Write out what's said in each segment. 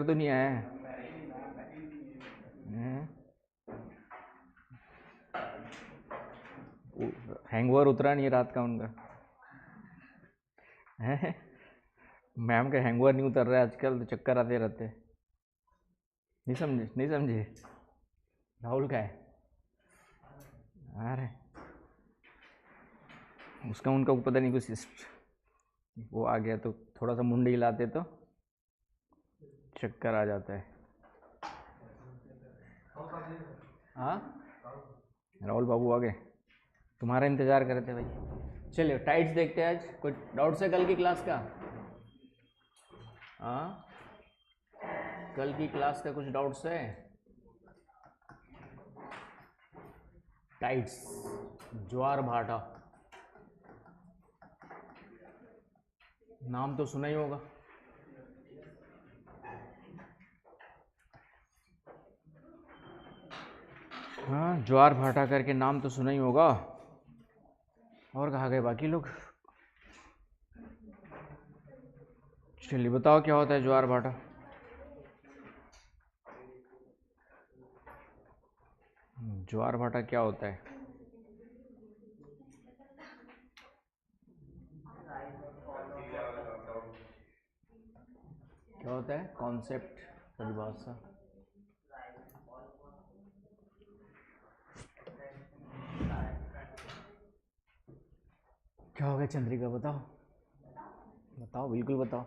तो नहीं आया है? हैंगओवर उतरा नहीं रात का उनका है? मैम का हैंगओवर नहीं उतर रहा है आजकल, तो चक्कर आते रहते हैं। नहीं समझे? नहीं समझे? राहुल का है? अरे उसका उनका पता नहीं, कुछ वो आ गया तो थोड़ा सा मुंडी हिलाते तो चक्कर आ जाता है। हाँ, राहुल बाबू आ गए, तुम्हारा इंतजार कर रहे थे भाई। चलिए टाइट्स देखते हैं। आज कोई डाउट्स है कल की क्लास का? हाँ, कल की क्लास का कुछ डाउट्स है? टाइट्स, ज्वार भाटा, नाम तो सुना ही होगा। हाँ, ज्वार भाटा करके नाम तो सुना ही होगा। और कहाँ गए बाकी लोग? चलिए बताओ क्या होता है ज्वार भाटा? ज्वार भाटा क्या होता है? क्या होता है कॉन्सेप्ट, परिभाषा? क्या हो गया चंद्रिका, बताओ बताओ, बिल्कुल बताओ।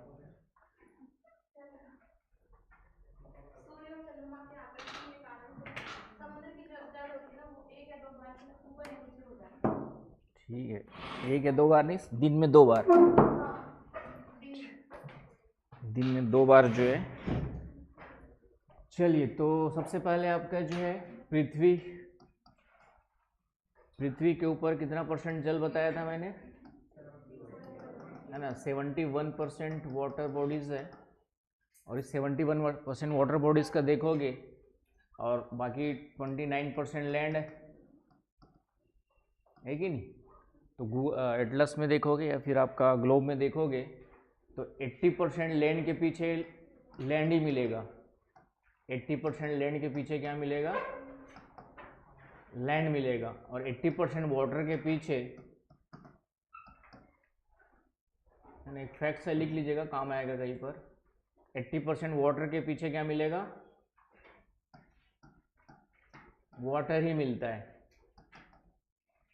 ठीक है, एक या दो बार नहीं, दिन में 2 बार, दिन में 2 बार जो है। चलिए तो सबसे पहले आपका जो है पृथ्वी, पृथ्वी के ऊपर कितना % जल बताया था मैंने, है ना? 71% वाटर बॉडीज है। और इस 71% वाटर बॉडीज का देखोगे और बाकी 29% लैंड है कि नहीं? तो एटलस में देखोगे या फिर आपका ग्लोब में देखोगे तो 80% लैंड के पीछे लैंड ही मिलेगा। 80% लैंड के पीछे क्या मिलेगा? लैंड मिलेगा। और 80% वाटर के पीछे, एक फैक्ट से लिख लीजिएगा, काम आएगा कहीं पर। 80% वाटर के पीछे क्या मिलेगा? वाटर ही मिलता है।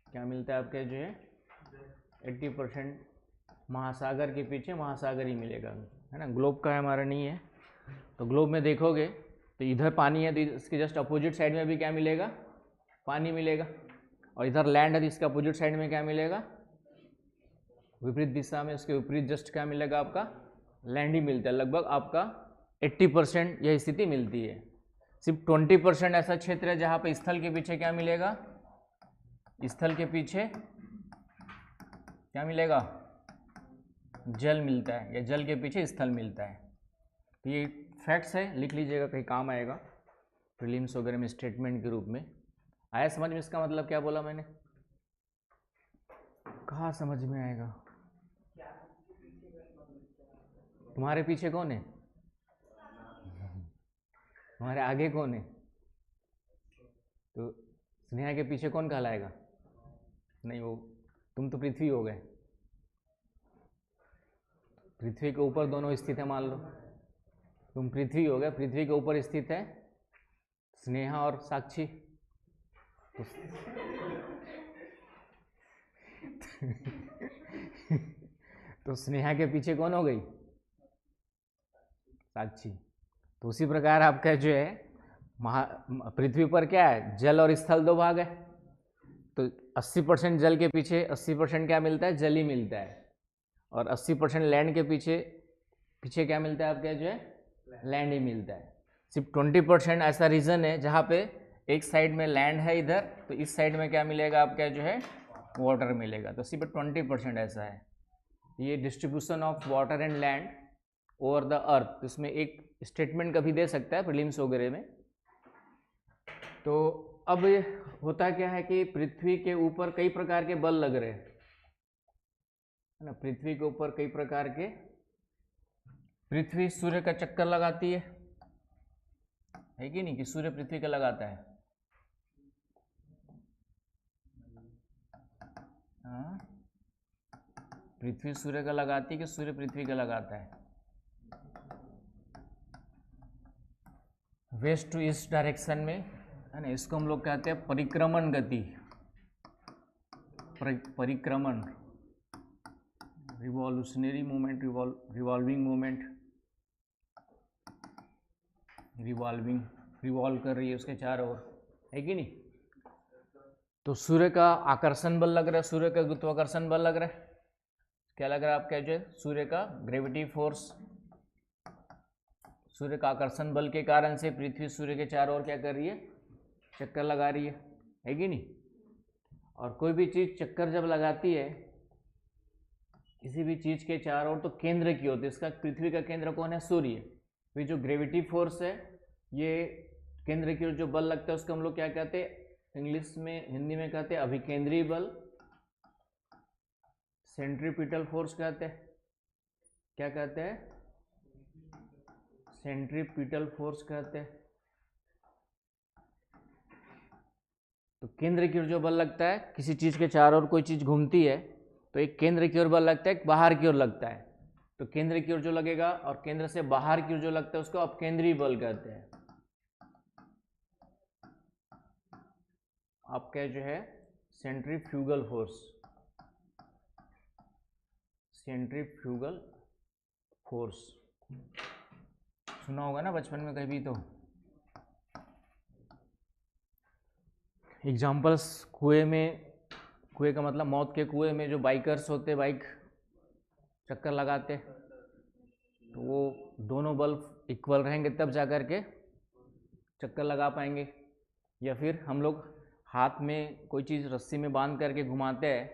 क्या मिलता है आपके जो है? 80% महासागर के पीछे महासागर ही मिलेगा, है ना? ग्लोब का हमारा नहीं है। तो ग्लोब में देखोगे तो इधर पानी है तो इसके जस्ट अपोजिट साइड में भी क्या मिलेगा? पानी मिलेगा। और इधर लैंड है तो इसके अपोजिट साइड में क्या मिलेगा? विपरीत दिशा में उसके विपरीत जस्ट क्या मिलेगा? आपका लैंड ही मिलता है। लगभग आपका 80% यह स्थिति मिलती है। सिर्फ 20% ऐसा क्षेत्र है जहाँ पे स्थल के पीछे क्या मिलेगा? स्थल के पीछे क्या मिलेगा? जल मिलता है, या जल के पीछे स्थल मिलता है। तो ये फैक्ट्स है, लिख लीजिएगा, कहीं काम आएगा प्रीलिम्स वगैरह में स्टेटमेंट के रूप में। आया समझ में इसका मतलब क्या बोला मैंने? कहाँ समझ में आएगा? तुम्हारे पीछे कौन है? तुम्हारे आगे कौन है? तो स्नेहा के पीछे कौन कहलाएगा? नहीं, वो तुम तो पृथ्वी हो गए। पृथ्वी के ऊपर दोनों स्थित है, मान लो तुम पृथ्वी हो गए, पृथ्वी के ऊपर स्थित है स्नेहा और साक्षी। तो स्नेहा के पीछे कौन हो गई? साक्षी। तो उसी प्रकार आपका जो है पृथ्वी पर क्या है? जल और स्थल 2 भाग है। तो 80% जल के पीछे 80% क्या मिलता है? जल ही मिलता है। और 80% लैंड के पीछे पीछे क्या मिलता है आपका जो है? लैंड ही मिलता है। सिर्फ 20% ऐसा रीजन है जहाँ पे एक साइड में लैंड है इधर, तो इस साइड में क्या मिलेगा आपका जो है? वाटर मिलेगा। तो सिर्फ 20% ऐसा है। ये distribution of water and land over the earth, इसमें एक स्टेटमेंट कभी दे सकता है प्रीलिम्स वगैरह में। तो अब होता क्या है कि पृथ्वी के ऊपर कई प्रकार के बल लग रहे हैं, है ना? पृथ्वी के ऊपर कई प्रकार के, पृथ्वी सूर्य का चक्कर लगाती है, है कि नहीं, कि सूर्य पृथ्वी का लगाता है? हाँ, पृथ्वी सूर्य का लगाती है कि सूर्य पृथ्वी का लगाता है? वेस्ट टू ईस्ट डायरेक्शन में, है ना, इसको हम लोग कहते हैं परिक्रमण गति, परिक्रमण, revolutionary movement, revolving movement, revolve कर रही है उसके चारों ओर, है कि नहीं? तो सूर्य का आकर्षण बल लग रहा है, सूर्य का गुरुत्वाकर्षण बल लग रहा है, क्या लग रहा है आपका? जो सूर्य का ग्रेविटी फोर्स, सूर्य का आकर्षण बल के कारण से पृथ्वी सूर्य के चारों ओर क्या कर रही है? चक्कर लगा रही है कि नहीं? और कोई भी चीज चक्कर जब लगाती है किसी भी चीज के चारों ओर, तो केंद्र की होती है, इसका पृथ्वी का केंद्र कौन है? सूर्य। फिर जो ग्रेविटी फोर्स है, ये केंद्र की ओर जो बल लगता है उसको हम लोग क्या कहते हैं? इंग्लिश में, हिंदी में कहते हैं अभिकेंद्रीय बल, सेंट्रीपिटल फोर्स कहते हैं। क्या कहते हैं? सेंट्रीपिटल फोर्स कहते हैं। तो केंद्र की ओर जो बल लगता है, किसी चीज के चारों ओर कोई चीज घूमती है तो एक केंद्र की ओर बल लगता है, एक बाहर की ओर लगता है। तो केंद्र की ओर जो लगेगा और केंद्र से बाहर की ओर जो लगता है उसको अपकेंद्रीय बल कहते हैं। आपका जो है सेंट्रीफ्यूगल फोर्स, सेंट्रीफ्यूगल फोर्स सुना होगा ना बचपन में कभी तो। एग्जाम्पल्स, कुएं में, कुएं का मतलब मौत के कुएं में जो बाइकर्स होते, बाइक चक्कर लगाते, तो वो दोनों बल इक्वल रहेंगे तब जा कर के चक्कर लगा पाएंगे। या फिर हम लोग हाथ में कोई चीज़ रस्सी में बांध करके घुमाते हैं,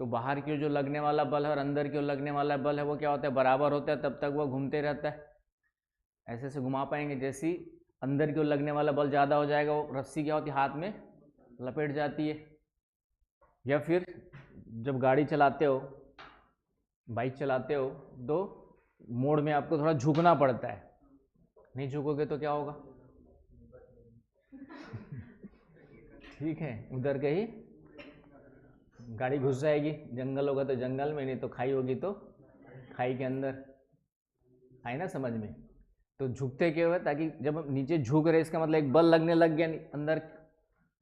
तो बाहर की ओर जो लगने वाला बल है और अंदर की ओर लगने वाला बल है वो क्या होता है? बराबर होता है, तब तक वो घूमते रहता है। ऐसे से घुमा पाएंगे। जैसे ही अंदर की ओर लगने वाला बल ज़्यादा हो जाएगा, वो रस्सी क्या होती है? हाथ में लपेट जाती है। या फिर जब गाड़ी चलाते हो, बाइक चलाते हो, तो मोड़ में आपको थोड़ा झुकना पड़ता है, नहीं झुकोगे तो क्या होगा? ठीक है, उधर के ही गाड़ी घुस जाएगी, जंगल होगा तो जंगल में, नहीं तो खाई होगी तो खाई के अंदर। आए ना समझ में? तो झुकते क्यों है? ताकि जब हम नीचे झुक रहे, इसका मतलब एक बल लगने लग गया अंदर,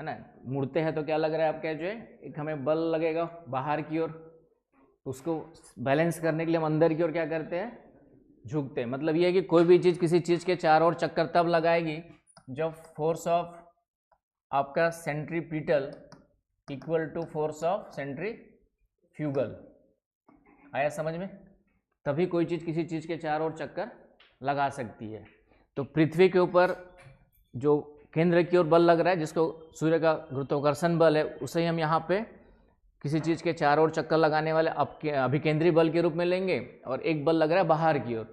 है ना। मुड़ते हैं तो क्या लग रहा है आपका? जो है एक हमें बल लगेगा बाहर की ओर, उसको बैलेंस करने के लिए हम अंदर की ओर क्या करते हैं? झुकते हैं। मतलब ये है कि कोई भी चीज़ किसी चीज़ के चारों ओर चक्कर तब लगाएगी जब फोर्स ऑफ आपका centripetal equal to force of centrifugal. आया समझ में? तभी कोई चीज़ किसी चीज़ के चारों ओर चक्कर लगा सकती है। तो पृथ्वी के ऊपर जो केंद्र की ओर बल लग रहा है, जिसको सूर्य का गुरुत्वाकर्षण बल है, उसे ही हम यहाँ पे किसी चीज़ के चारों ओर चक्कर लगाने वाले अभिकेंद्रीय बल के रूप में लेंगे। और एक बल लग रहा है बाहर की ओर,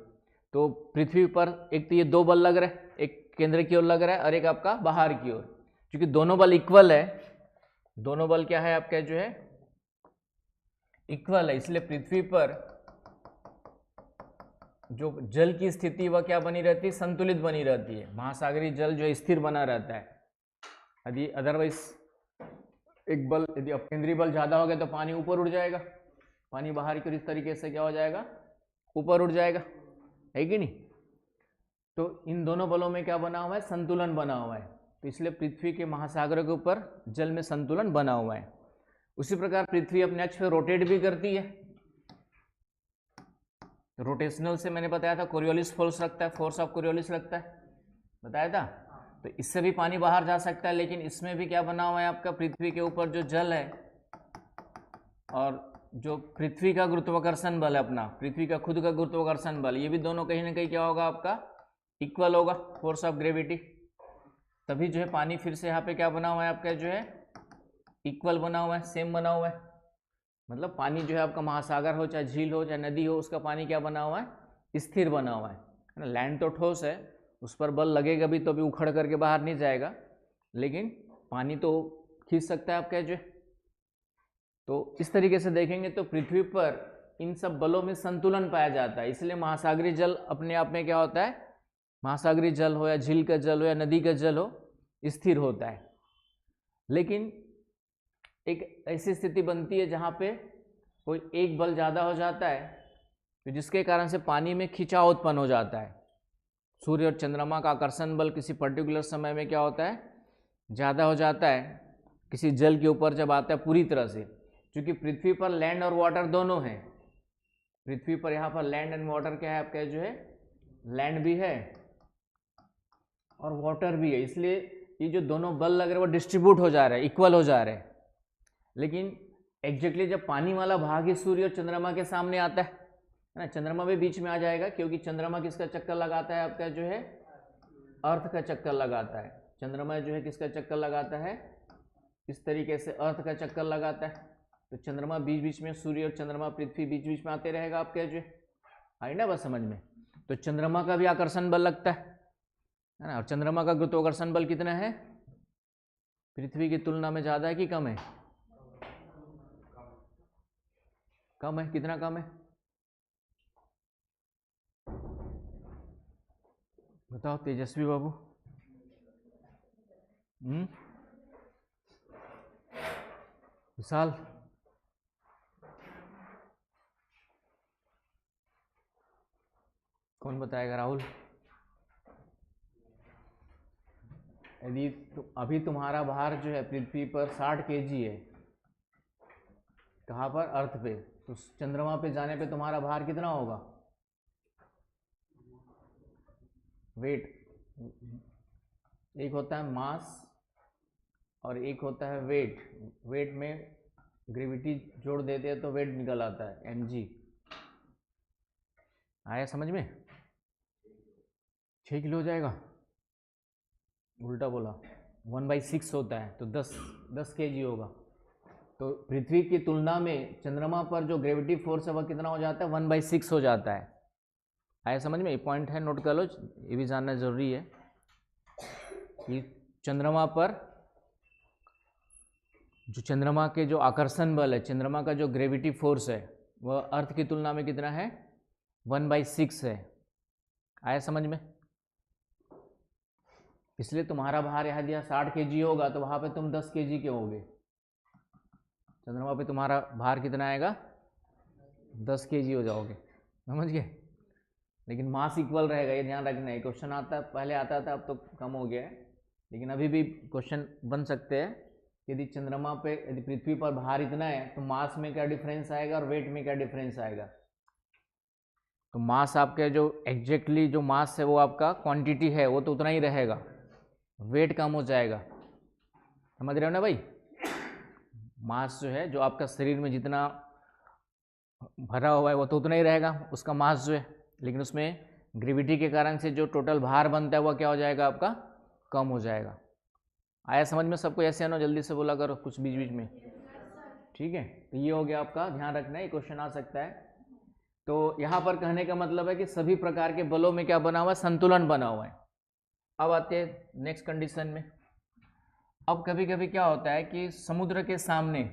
तो पृथ्वी पर एक तो ये दो बल लग रहे हैं, एक केंद्र की ओर लग रहा है और एक आपका बाहर की ओर। क्योंकि दोनों बल इक्वल है, दोनों बल क्या है आपका? जो है इक्वल है, इसलिए पृथ्वी पर जो जल की स्थिति वह क्या बनी रहती है? संतुलित बनी रहती है। महासागरीय जल जो स्थिर बना रहता है। यदि अदरवाइज एक बल, यदि अपकेंद्रीय बल ज्यादा हो गया तो पानी ऊपर उड़ जाएगा, पानी बाहर की ओर इस तरीके से क्या हो जाएगा? ऊपर उड़ जाएगा, है कि नहीं? तो इन दोनों बलों में क्या बना हुआ है? संतुलन बना हुआ है। तो इसलिए पृथ्वी के महासागरों के ऊपर जल में संतुलन बना हुआ है। उसी प्रकार पृथ्वी अपने अक्ष पर रोटेट भी करती है। रोटेशनल से मैंने बताया था कोरियोलिस फोर्स लगता है, फोर्स ऑफ कोरियोलिस लगता है, बताया था। तो इससे भी पानी बाहर जा सकता है, लेकिन इसमें भी क्या बना हुआ है आपका? पृथ्वी के ऊपर जो जल है और जो पृथ्वी का गुरुत्वाकर्षण बल है अपना, पृथ्वी का खुद का गुरुत्वाकर्षण बल, ये भी दोनों कहीं ना कहीं क्या होगा आपका? इक्वल होगा, फोर्स ऑफ ग्रेविटी। तभी जो है पानी फिर से यहाँ पे क्या बना हुआ है आपका? जो है इक्वल बना हुआ है, सेम बना हुआ है। मतलब पानी जो है आपका, महासागर हो चाहे झील हो चाहे नदी हो, उसका पानी क्या बना हुआ है? स्थिर बना हुआ है ना। लैंड तो ठोस है, उस पर बल लगेगा भी तो भी उखड़ करके बाहर नहीं जाएगा, लेकिन पानी तो खींच सकता है आपका जो। तो इस तरीके से देखेंगे तो पृथ्वी पर इन सब बलों में संतुलन पाया जाता है। इसलिए महासागरीय जल अपने आप में क्या होता है? महासागरीय जल हो या झील का जल हो या नदी का जल हो, स्थिर होता है। लेकिन एक ऐसी स्थिति बनती है जहाँ पे कोई एक बल ज़्यादा हो जाता है, तो जिसके कारण से पानी में खिंचाव उत्पन्न हो जाता है। सूर्य और चंद्रमा का आकर्षण बल किसी पर्टिकुलर समय में क्या होता है, ज़्यादा हो जाता है किसी जल के ऊपर जब आता है पूरी तरह से। क्योंकि पृथ्वी पर लैंड और वाटर दोनों हैं, पृथ्वी पर यहाँ पर लैंड एंड वाटर क्या है आपका, जो है लैंड भी है और वाटर भी है, इसलिए ये जो दोनों बल लग रहे हैं वो डिस्ट्रीब्यूट हो जा रहे हैं, इक्वल हो जा रहे हैं। लेकिन एग्जैक्टली जब पानी वाला भाग ही सूर्य और चंद्रमा के सामने आता है ना, चंद्रमा भी बीच में आ जाएगा, क्योंकि चंद्रमा किसका चक्कर लगाता है आपका, जो है अर्थ का चक्कर लगाता है। चंद्रमा जो है किसका चक्कर लगाता है, इस तरीके से अर्थ का चक्कर लगाता है। तो चंद्रमा बीच बीच में, सूर्य और चंद्रमा पृथ्वी बीच बीच में आते रहेगा आपके, जो आई ना बस समझ में। तो चंद्रमा का भी आकर्षण बल लगता है ना, और चंद्रमा का गुरुत्वाकर्षण बल कितना है, पृथ्वी की तुलना में ज़्यादा है कि कम है, कम है, कितना कम है बताओ तेजस्वी बाबू। विशाल, कौन बताएगा, राहुल। यदि अभी तुम्हारा भार जो है पृथ्वी पर 60 kg है, कहाँ पर, अर्थ पे, तो चंद्रमा पे जाने पे तुम्हारा भार कितना होगा, वेट। एक होता है मास और एक होता है वेट। वेट में ग्रेविटी जोड़ देते हैं तो वेट निकल आता है mg। आया समझ में, 6 किलो हो जाएगा, उल्टा बोला, 1/6 होता है तो 10 kg होगा। तो पृथ्वी की तुलना में चंद्रमा पर जो ग्रेविटी फोर्स है वह कितना हो जाता है, 1/6 हो जाता है। आया समझ में, ये पॉइंट है, नोट कर लो, ये भी जानना जरूरी है कि चंद्रमा पर जो चंद्रमा के जो आकर्षण बल है, चंद्रमा का जो ग्रेविटी फोर्स है वह अर्थ की तुलना में कितना है, 1/6 है। आया समझ में, इसलिए तुम्हारा भार यदि 60 kg होगा तो वहाँ पे तुम 10 kg के होगे। चंद्रमा पे तुम्हारा भार कितना आएगा, 10 kg हो जाओगे, समझ गए। लेकिन मास इक्वल रहेगा, ये ध्यान रखना है। क्वेश्चन आता है, पहले आता था, अब तो कम हो गया है, लेकिन अभी भी क्वेश्चन बन सकते हैं। यदि चंद्रमा पे, यदि पृथ्वी पर भार इतना है तो मास में क्या डिफरेंस आएगा और वेट में क्या डिफरेंस आएगा। तो मास आपके जो एग्जैक्टली जो मास है वो आपका क्वांटिटी है वो तो उतना ही रहेगा, वेट कम हो जाएगा, समझ रहे हो ना भाई। मास जो है, जो आपका शरीर में जितना भरा हुआ है वो तो उतना ही रहेगा, उसका मास जो है, लेकिन उसमें ग्रेविटी के कारण से जो टोटल भार बनता है वह क्या हो जाएगा, आपका कम हो जाएगा। आया समझ में सबको, ऐसे आना, जल्दी से बोला करो कुछ बीच बीच में, ठीक है। तो ये हो गया आपका, ध्यान रखना है, क्वेश्चन आ सकता है। तो यहाँ पर कहने का मतलब है कि सभी प्रकार के बलों में क्या बना हुआ है, संतुलन बना हुआ है। अब आते हैं नेक्स्ट कंडीशन में। अब कभी कभी क्या होता है कि समुद्र के सामने,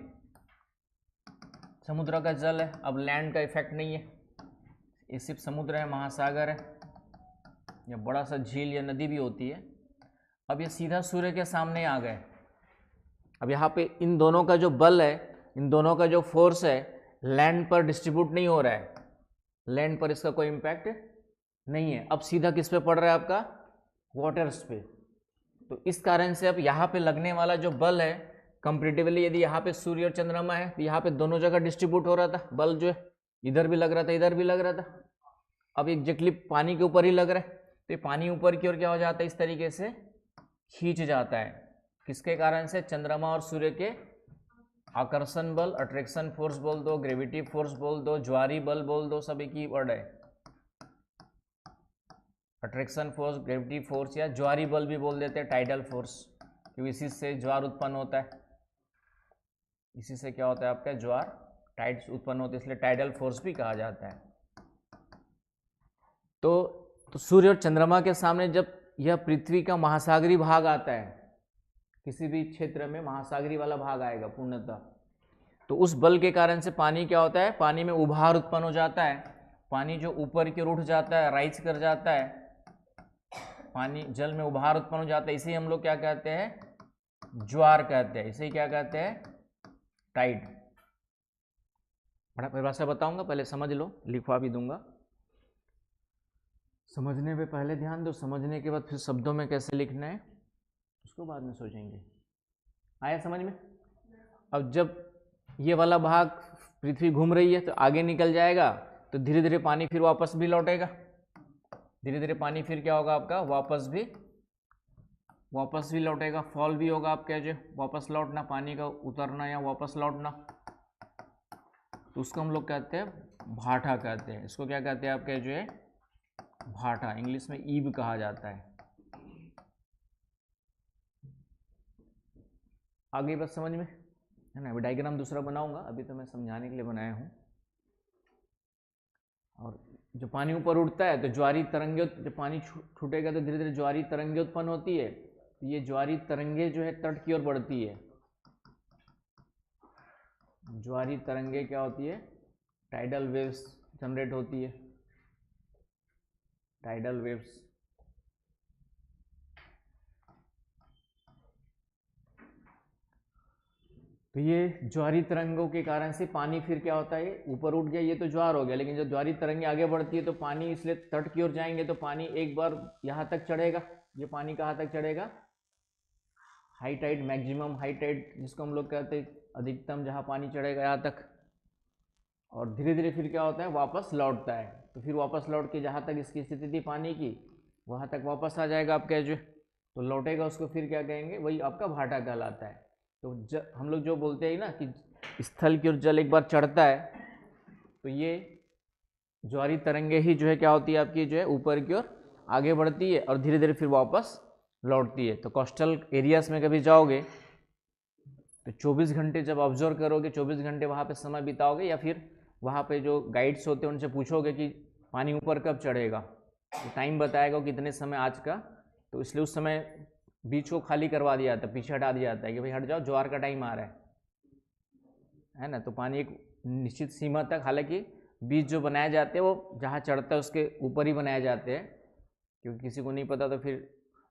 समुद्र का जल है, अब लैंड का इफेक्ट नहीं है, ये सिर्फ समुद्र है, महासागर है, या बड़ा सा झील या नदी भी होती है। अब ये सीधा सूर्य के सामने आ गए। अब यहाँ पे इन दोनों का जो बल है, इन दोनों का जो फोर्स है, लैंड पर डिस्ट्रीब्यूट नहीं हो रहा है, लैंड पर इसका कोई इम्पैक्ट नहीं है। अब सीधा किस पे पड़ रहा है, आपका वाटर्स पे। तो इस कारण से अब यहाँ पे लगने वाला जो बल है, कंपेरेटिवली यदि यहाँ पे सूर्य और चंद्रमा है तो यहाँ पे दोनों जगह डिस्ट्रीब्यूट हो रहा था बल, जो है इधर भी लग रहा था, इधर भी लग रहा था। अब एग्जैक्टली पानी के ऊपर ही लग रहा है, तो ये पानी ऊपर की ओर क्या हो जाता है, इस तरीके से खींच जाता है। किसके कारण से, चंद्रमा और सूर्य के आकर्षण बल, अट्रैक्शन फोर्स बोल दो, ग्रेविटी फोर्स बोल दो, ज्वारी बल बोल दो, सब एक ही वर्ड है। अट्रैक्शन फोर्स, ग्रेविटी फोर्स, या ज्वारी बल भी बोल देते हैं, टाइडल फोर्स, क्योंकि इसी से ज्वार उत्पन्न होता है, इसी से क्या होता है आपका ज्वार, टाइड्स उत्पन्न होते हैं, इसलिए टाइडल फोर्स भी कहा जाता है। तो सूर्य और चंद्रमा के सामने जब यह पृथ्वी का महासागरी भाग आता है, किसी भी क्षेत्र में महासागरी वाला भाग आएगा पूर्णतः, तो उस बल के कारण से पानी क्या होता है, पानी में उभार उत्पन्न हो जाता है, पानी जो ऊपर की ओर उठ जाता है, राइज कर जाता है, पानी जल में उभार उत्पन्न हो जाता है, इसे हम लोग क्या कहते हैं, ज्वार कहते हैं। इसे क्या कहते हैं, टाइड। बड़ा परिभाषा बताऊंगा, पहले समझ लो, लिखवा भी दूंगा। समझने पे पहले ध्यान दो, समझने के बाद फिर शब्दों में कैसे लिखना है उसको बाद में सोचेंगे। आया समझ में? अब जब ये वाला भाग पृथ्वी घूम रही है तो आगे निकल जाएगा, तो धीरे धीरे पानी फिर वापस भी लौटेगा। धीरे धीरे पानी फिर क्या होगा आपका, वापस भी लौटेगा। फॉल भी होगा आपका, जो वापस लौटना, पानी का उतरना या वापस लौटना, तो उसको हम लोग कहते हैं भाटा कहते हैं। इसको क्या कहते हैं आपके, जो है भाटा, इंग्लिश में ईब कहा जाता है। आगे बस समझ में है ना। अभी डायग्राम दूसरा बनाऊंगा, अभी तो मैं समझाने के लिए बनाया हूँ। और जो पानी ऊपर उठता है तो ज्वारी तरंगे, जब पानी छूटेगा तो धीरे धीरे ज्वारी तरंगे उत्पन्न होती है। तो ये ज्वारी तरंगे जो है तट की ओर बढ़ती है। ज्वारी तरंगे क्या होती है, टाइडल वेव्स जनरेट होती है, टाइडल वेव्स। तो ये ज्वारी तरंगों के कारण से पानी फिर क्या होता है, ऊपर उठ गया, ये तो ज्वार हो गया। लेकिन जब ज्वारी तरंगे आगे बढ़ती है तो पानी, इसलिए तट की ओर जाएंगे तो पानी एक बार यहाँ तक चढ़ेगा। ये पानी कहाँ तक चढ़ेगा, high tide, maximum high tide जिसको हम लोग कहते हैं, अधिकतम जहाँ पानी चढ़ेगा यहाँ तक। और धीरे धीरे फिर क्या होता है, वापस लौटता है। तो फिर वापस लौट के जहाँ तक इसकी स्थिति थी पानी की, वहाँ तक वापस आ जाएगा आपका, जो तो लौटेगा, उसको फिर क्या कहेंगे, वही आपका भाटा कहलाता है। तो हम लोग जो बोलते हैं ना कि स्थल की ओर जल एक बार चढ़ता है, तो ये ज्वारी तरंगे ही जो है क्या होती है आपकी, जो है ऊपर की ओर आगे बढ़ती है और धीरे धीरे फिर वापस लौटती है। तो कोस्टल एरियाज में कभी जाओगे तो 24 घंटे जब ऑब्जर्व करोगे, 24 घंटे वहाँ पे समय बिताओगे, या फिर वहाँ पे जो गाइड्स होते हैं उनसे पूछोगे कि पानी ऊपर कब चढ़ेगा, तो टाइम बताएगा कितने समय आज का। तो इसलिए उस समय बीच को खाली करवा दिया जाता है, पीछे हटा दिया जाता है कि भाई हट जाओ, ज्वार का टाइम आ रहा है ना। तो पानी एक निश्चित सीमा तक, हालांकि बीज जो बनाए जाते हैं वो जहाँ चढ़ता है उसके ऊपर ही बनाए जाते हैं, क्योंकि किसी को नहीं पता तो फिर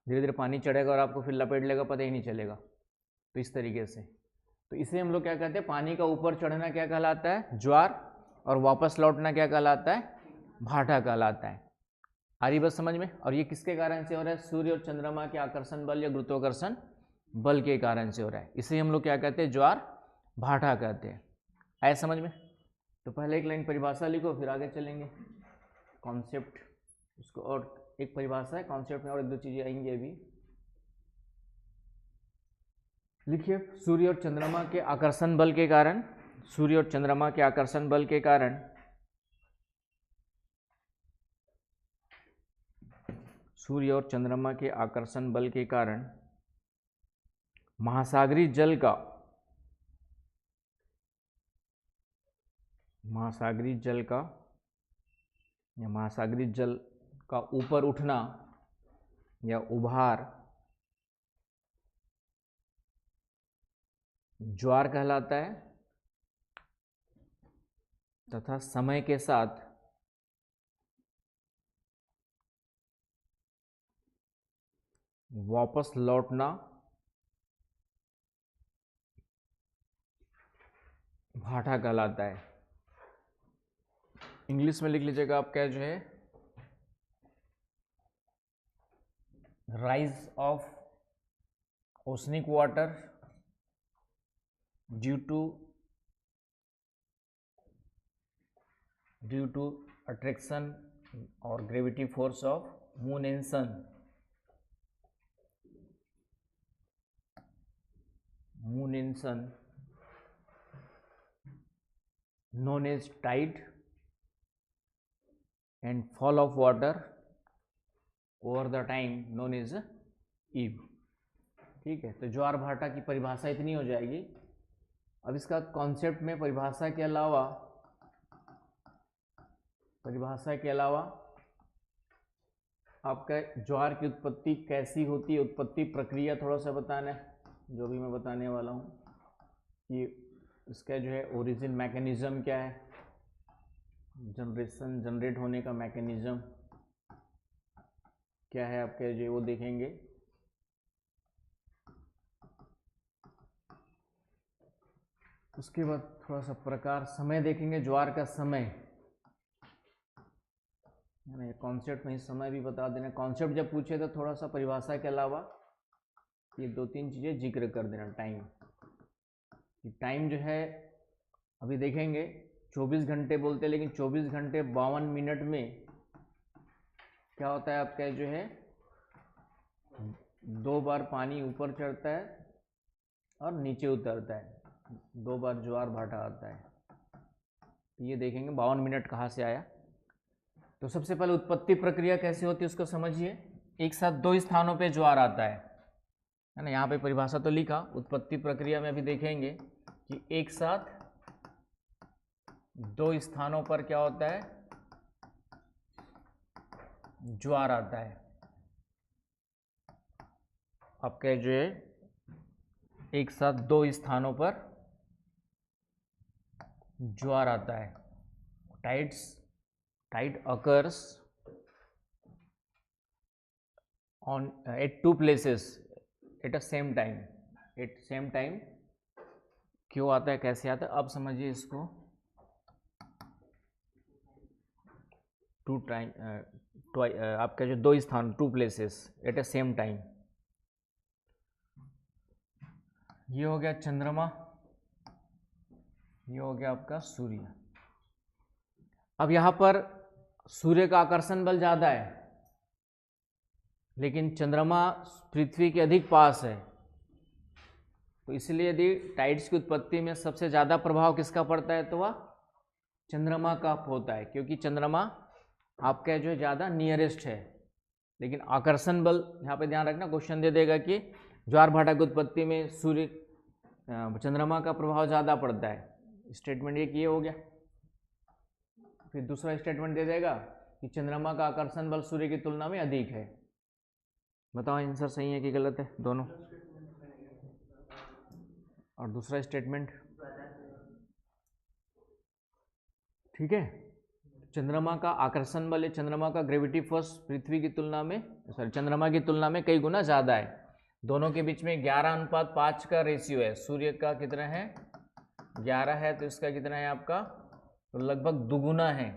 धीरे धीरे पानी चढ़ेगा और आपको फिर लपेट लेगा, पता ही नहीं चलेगा। तो इस तरीके से, तो इसे हम लोग क्या कहते हैं, पानी का ऊपर चढ़ना क्या कहलाता है, ज्वार, और वापस लौटना क्या कहलाता है, भाटा कहलाता है। आ रही बात समझ में? और ये किसके कारण से हो रहा है, सूर्य और चंद्रमा के आकर्षण बल या गुरुत्वाकर्षण बल के कारण से हो रहा है। इसे हम लोग क्या कहते हैं, ज्वार भाटा कहते हैं। आया समझ में? तो पहले एक लाइन परिभाषा लिखो, फिर आगे चलेंगे कॉन्सेप्ट उसको। और एक परिभाषा है, कॉन्सेप्ट में और एक दो चीजें आएंगी अभी। लिखिए, सूर्य और चंद्रमा के आकर्षण बल के कारण, सूर्य और चंद्रमा के आकर्षण बल के कारण सूर्य और चंद्रमा के आकर्षण बल के कारण महासागरीय जल का या महासागरीय जल का ऊपर उठना या उभार ज्वार कहलाता है, तथा समय के साथ वापस लौटना भाटा कहलाता है। इंग्लिश में लिख लीजिएगा आप, क्या जो है, rise of oceanic water due to attraction और gravity force of moon and sun, known as tide and fall of water over the time known as eve। ठीक है, तो ज्वार भाटा की परिभाषा इतनी हो जाएगी। अब इसका कॉन्सेप्ट में परिभाषा के अलावा आपका ज्वार की उत्पत्ति कैसी होती है, उत्पत्ति प्रक्रिया थोड़ा सा बताना है, जो भी मैं बताने वाला हूँ। कि इसका जो है ओरिजिन मैकेनिज्म क्या है, जनरेट होने का मैकेनिज्म, क्या है आपके जो वो देखेंगे। उसके बाद थोड़ा सा प्रकार समय देखेंगे, ज्वार का समय है ना, कॉन्सेप्ट में समय भी बता देना। कॉन्सेप्ट जब पूछे तो थोड़ा सा परिभाषा के अलावा ये 2-3 चीज़ें जिक्र कर देना। टाइम जो है अभी देखेंगे 24 घंटे बोलते हैं, लेकिन 24 घंटे 52 मिनट में क्या होता है आपका जो है 2 बार पानी ऊपर चढ़ता है और नीचे उतरता है, 2 बार ज्वार भाटा आता है। तो ये देखेंगे 52 मिनट कहाँ से आया। तो सबसे पहले उत्पत्ति प्रक्रिया कैसे होती है उसको समझिए। एक साथ 2 स्थानों पे ज्वार आता है ना, यहाँ पे परिभाषा तो लिखा। उत्पत्ति प्रक्रिया में अभी देखेंगे कि एक साथ 2 स्थानों पर क्या होता है, ज्वार आता है। आपके जो है एक साथ 2 स्थानों पर ज्वार आता है। Tide occurs on at 2 places at a same time। क्यों आता है, कैसे आता है, अब समझिए इसको। आपका जो 2 स्थान 2 places at a same time, ये हो गया चंद्रमा, ये हो गया आपका सूर्य। अब यहां पर सूर्य का आकर्षण बल ज़्यादा है, लेकिन चंद्रमा पृथ्वी के अधिक पास है। तो इसलिए यदि टाइड्स की उत्पत्ति में सबसे ज़्यादा प्रभाव किसका पड़ता है तो वह चंद्रमा का होता है, क्योंकि चंद्रमा आपका जो है ज़्यादा नियरेस्ट है। लेकिन आकर्षण बल यहाँ पे ध्यान रखना, क्वेश्चन दे देगा कि ज्वार भाटा की उत्पत्ति में सूर्य चंद्रमा का प्रभाव ज़्यादा पड़ता है। स्टेटमेंट ये हो गया। फिर दूसरा स्टेटमेंट दे देगा कि चंद्रमा का आकर्षण बल सूर्य की तुलना में अधिक है। बताओ आंसर सही है कि गलत है दोनों। और दूसरा स्टेटमेंट ठीक है, चंद्रमा का आकर्षण बल, चंद्रमा का ग्रेविटी फोर्स पृथ्वी की तुलना में चंद्रमा की तुलना में कई गुना ज़्यादा है। दोनों के बीच में 11:5 का रेशियो है। सूर्य का कितना है 11 है, तो इसका कितना है आपका, तो लगभग दुगुना है।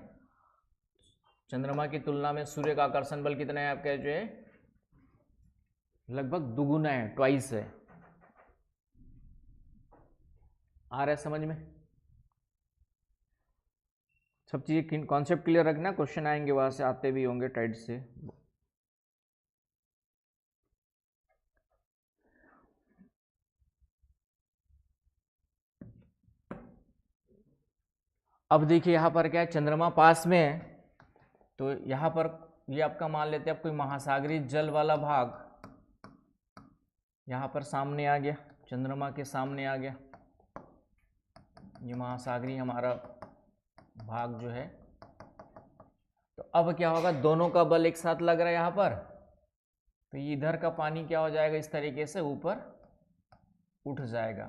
चंद्रमा की तुलना में सूर्य का आकर्षण बल कितना है आपका जो है लगभग दुगुना है, ट्वाइस है। आ रहा है समझ में? सब चीज़ें कॉन्सेप्ट क्लियर रखना, क्वेश्चन आएंगे वहां से, आते भी होंगे टाइड से। अब देखिए यहाँ पर क्या है, चंद्रमा पास में है, तो यहाँ पर ये आपका मान लेते हैं आप कोई महासागरीय जल वाला भाग यहाँ पर सामने आ गया, चंद्रमा के सामने आ गया। ये महासागरीय हमारा भाग जो है, तो अब क्या होगा, दोनों का बल एक साथ लग रहा है यहाँ पर, तो ये इधर का पानी क्या हो जाएगा, इस तरीके से ऊपर उठ जाएगा।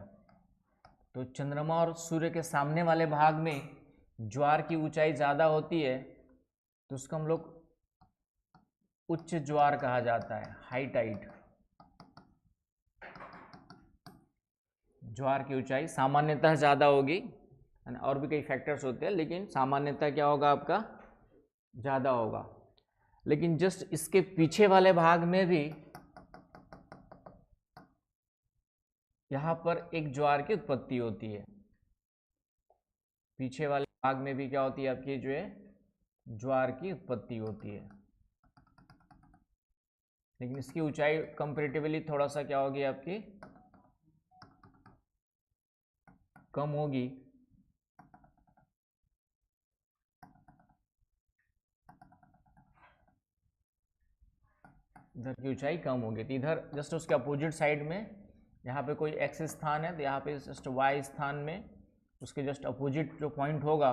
तो चंद्रमा और सूर्य के सामने वाले भाग में ज्वार की ऊंचाई ज़्यादा होती है, तो उसको हम लोग उच्च ज्वार कहा जाता है, हाई टाइड। ज्वार की ऊंचाई सामान्यतः ज़्यादा होगी, और भी कई फैक्टर्स होते हैं, लेकिन सामान्यतः क्या होगा आपका, ज़्यादा होगा। लेकिन जस्ट इसके पीछे वाले भाग में भी यहाँ पर एक ज्वार की उत्पत्ति होती है। पीछे वाले भाग में भी क्या होती है आपकी जो है ज्वार की उत्पत्ति होती है, लेकिन इसकी ऊंचाई कंपैरेटिवली थोड़ा सा क्या होगी आपकी, कम होगी। इधर की ऊंचाई कम होगी, तो इधर जस्ट उसके अपोजिट साइड में यहाँ पे कोई एक्स स्थान है, तो यहाँ पे जस्ट वाई स्थान में उसके जस्ट अपोजिट जो पॉइंट होगा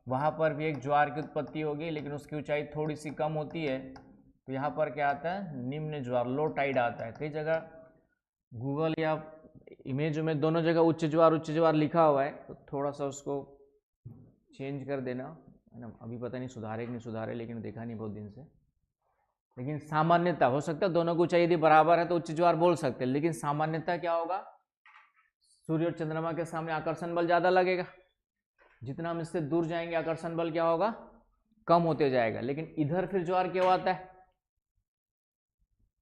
वहाँ पर भी एक ज्वार की उत्पत्ति होगी, लेकिन उसकी ऊंचाई थोड़ी सी कम होती है। तो यहाँ पर क्या आता है, निम्न ज्वार, लो टाइड आता है। कई जगह गूगल या इमेज में दोनों जगह उच्च ज्वार लिखा हुआ है, तो थोड़ा सा उसको चेंज कर देना है ना। अभी पता नहीं सुधारे कि नहीं सुधारे, लेकिन देखा नहीं बहुत दिन से। लेकिन सामान्यता हो सकता है दोनों की ऊंचाई यदि बराबर है तो उच्च ज्वार बोल सकते हैं, लेकिन सामान्यता क्या होगा, सूर्य और चंद्रमा के सामने आकर्षण बल ज्यादा लगेगा, जितना हम इससे दूर जाएंगे आकर्षण बल क्या होगा, कम होते जाएगा। लेकिन इधर फिर ज्वार क्यों आता है,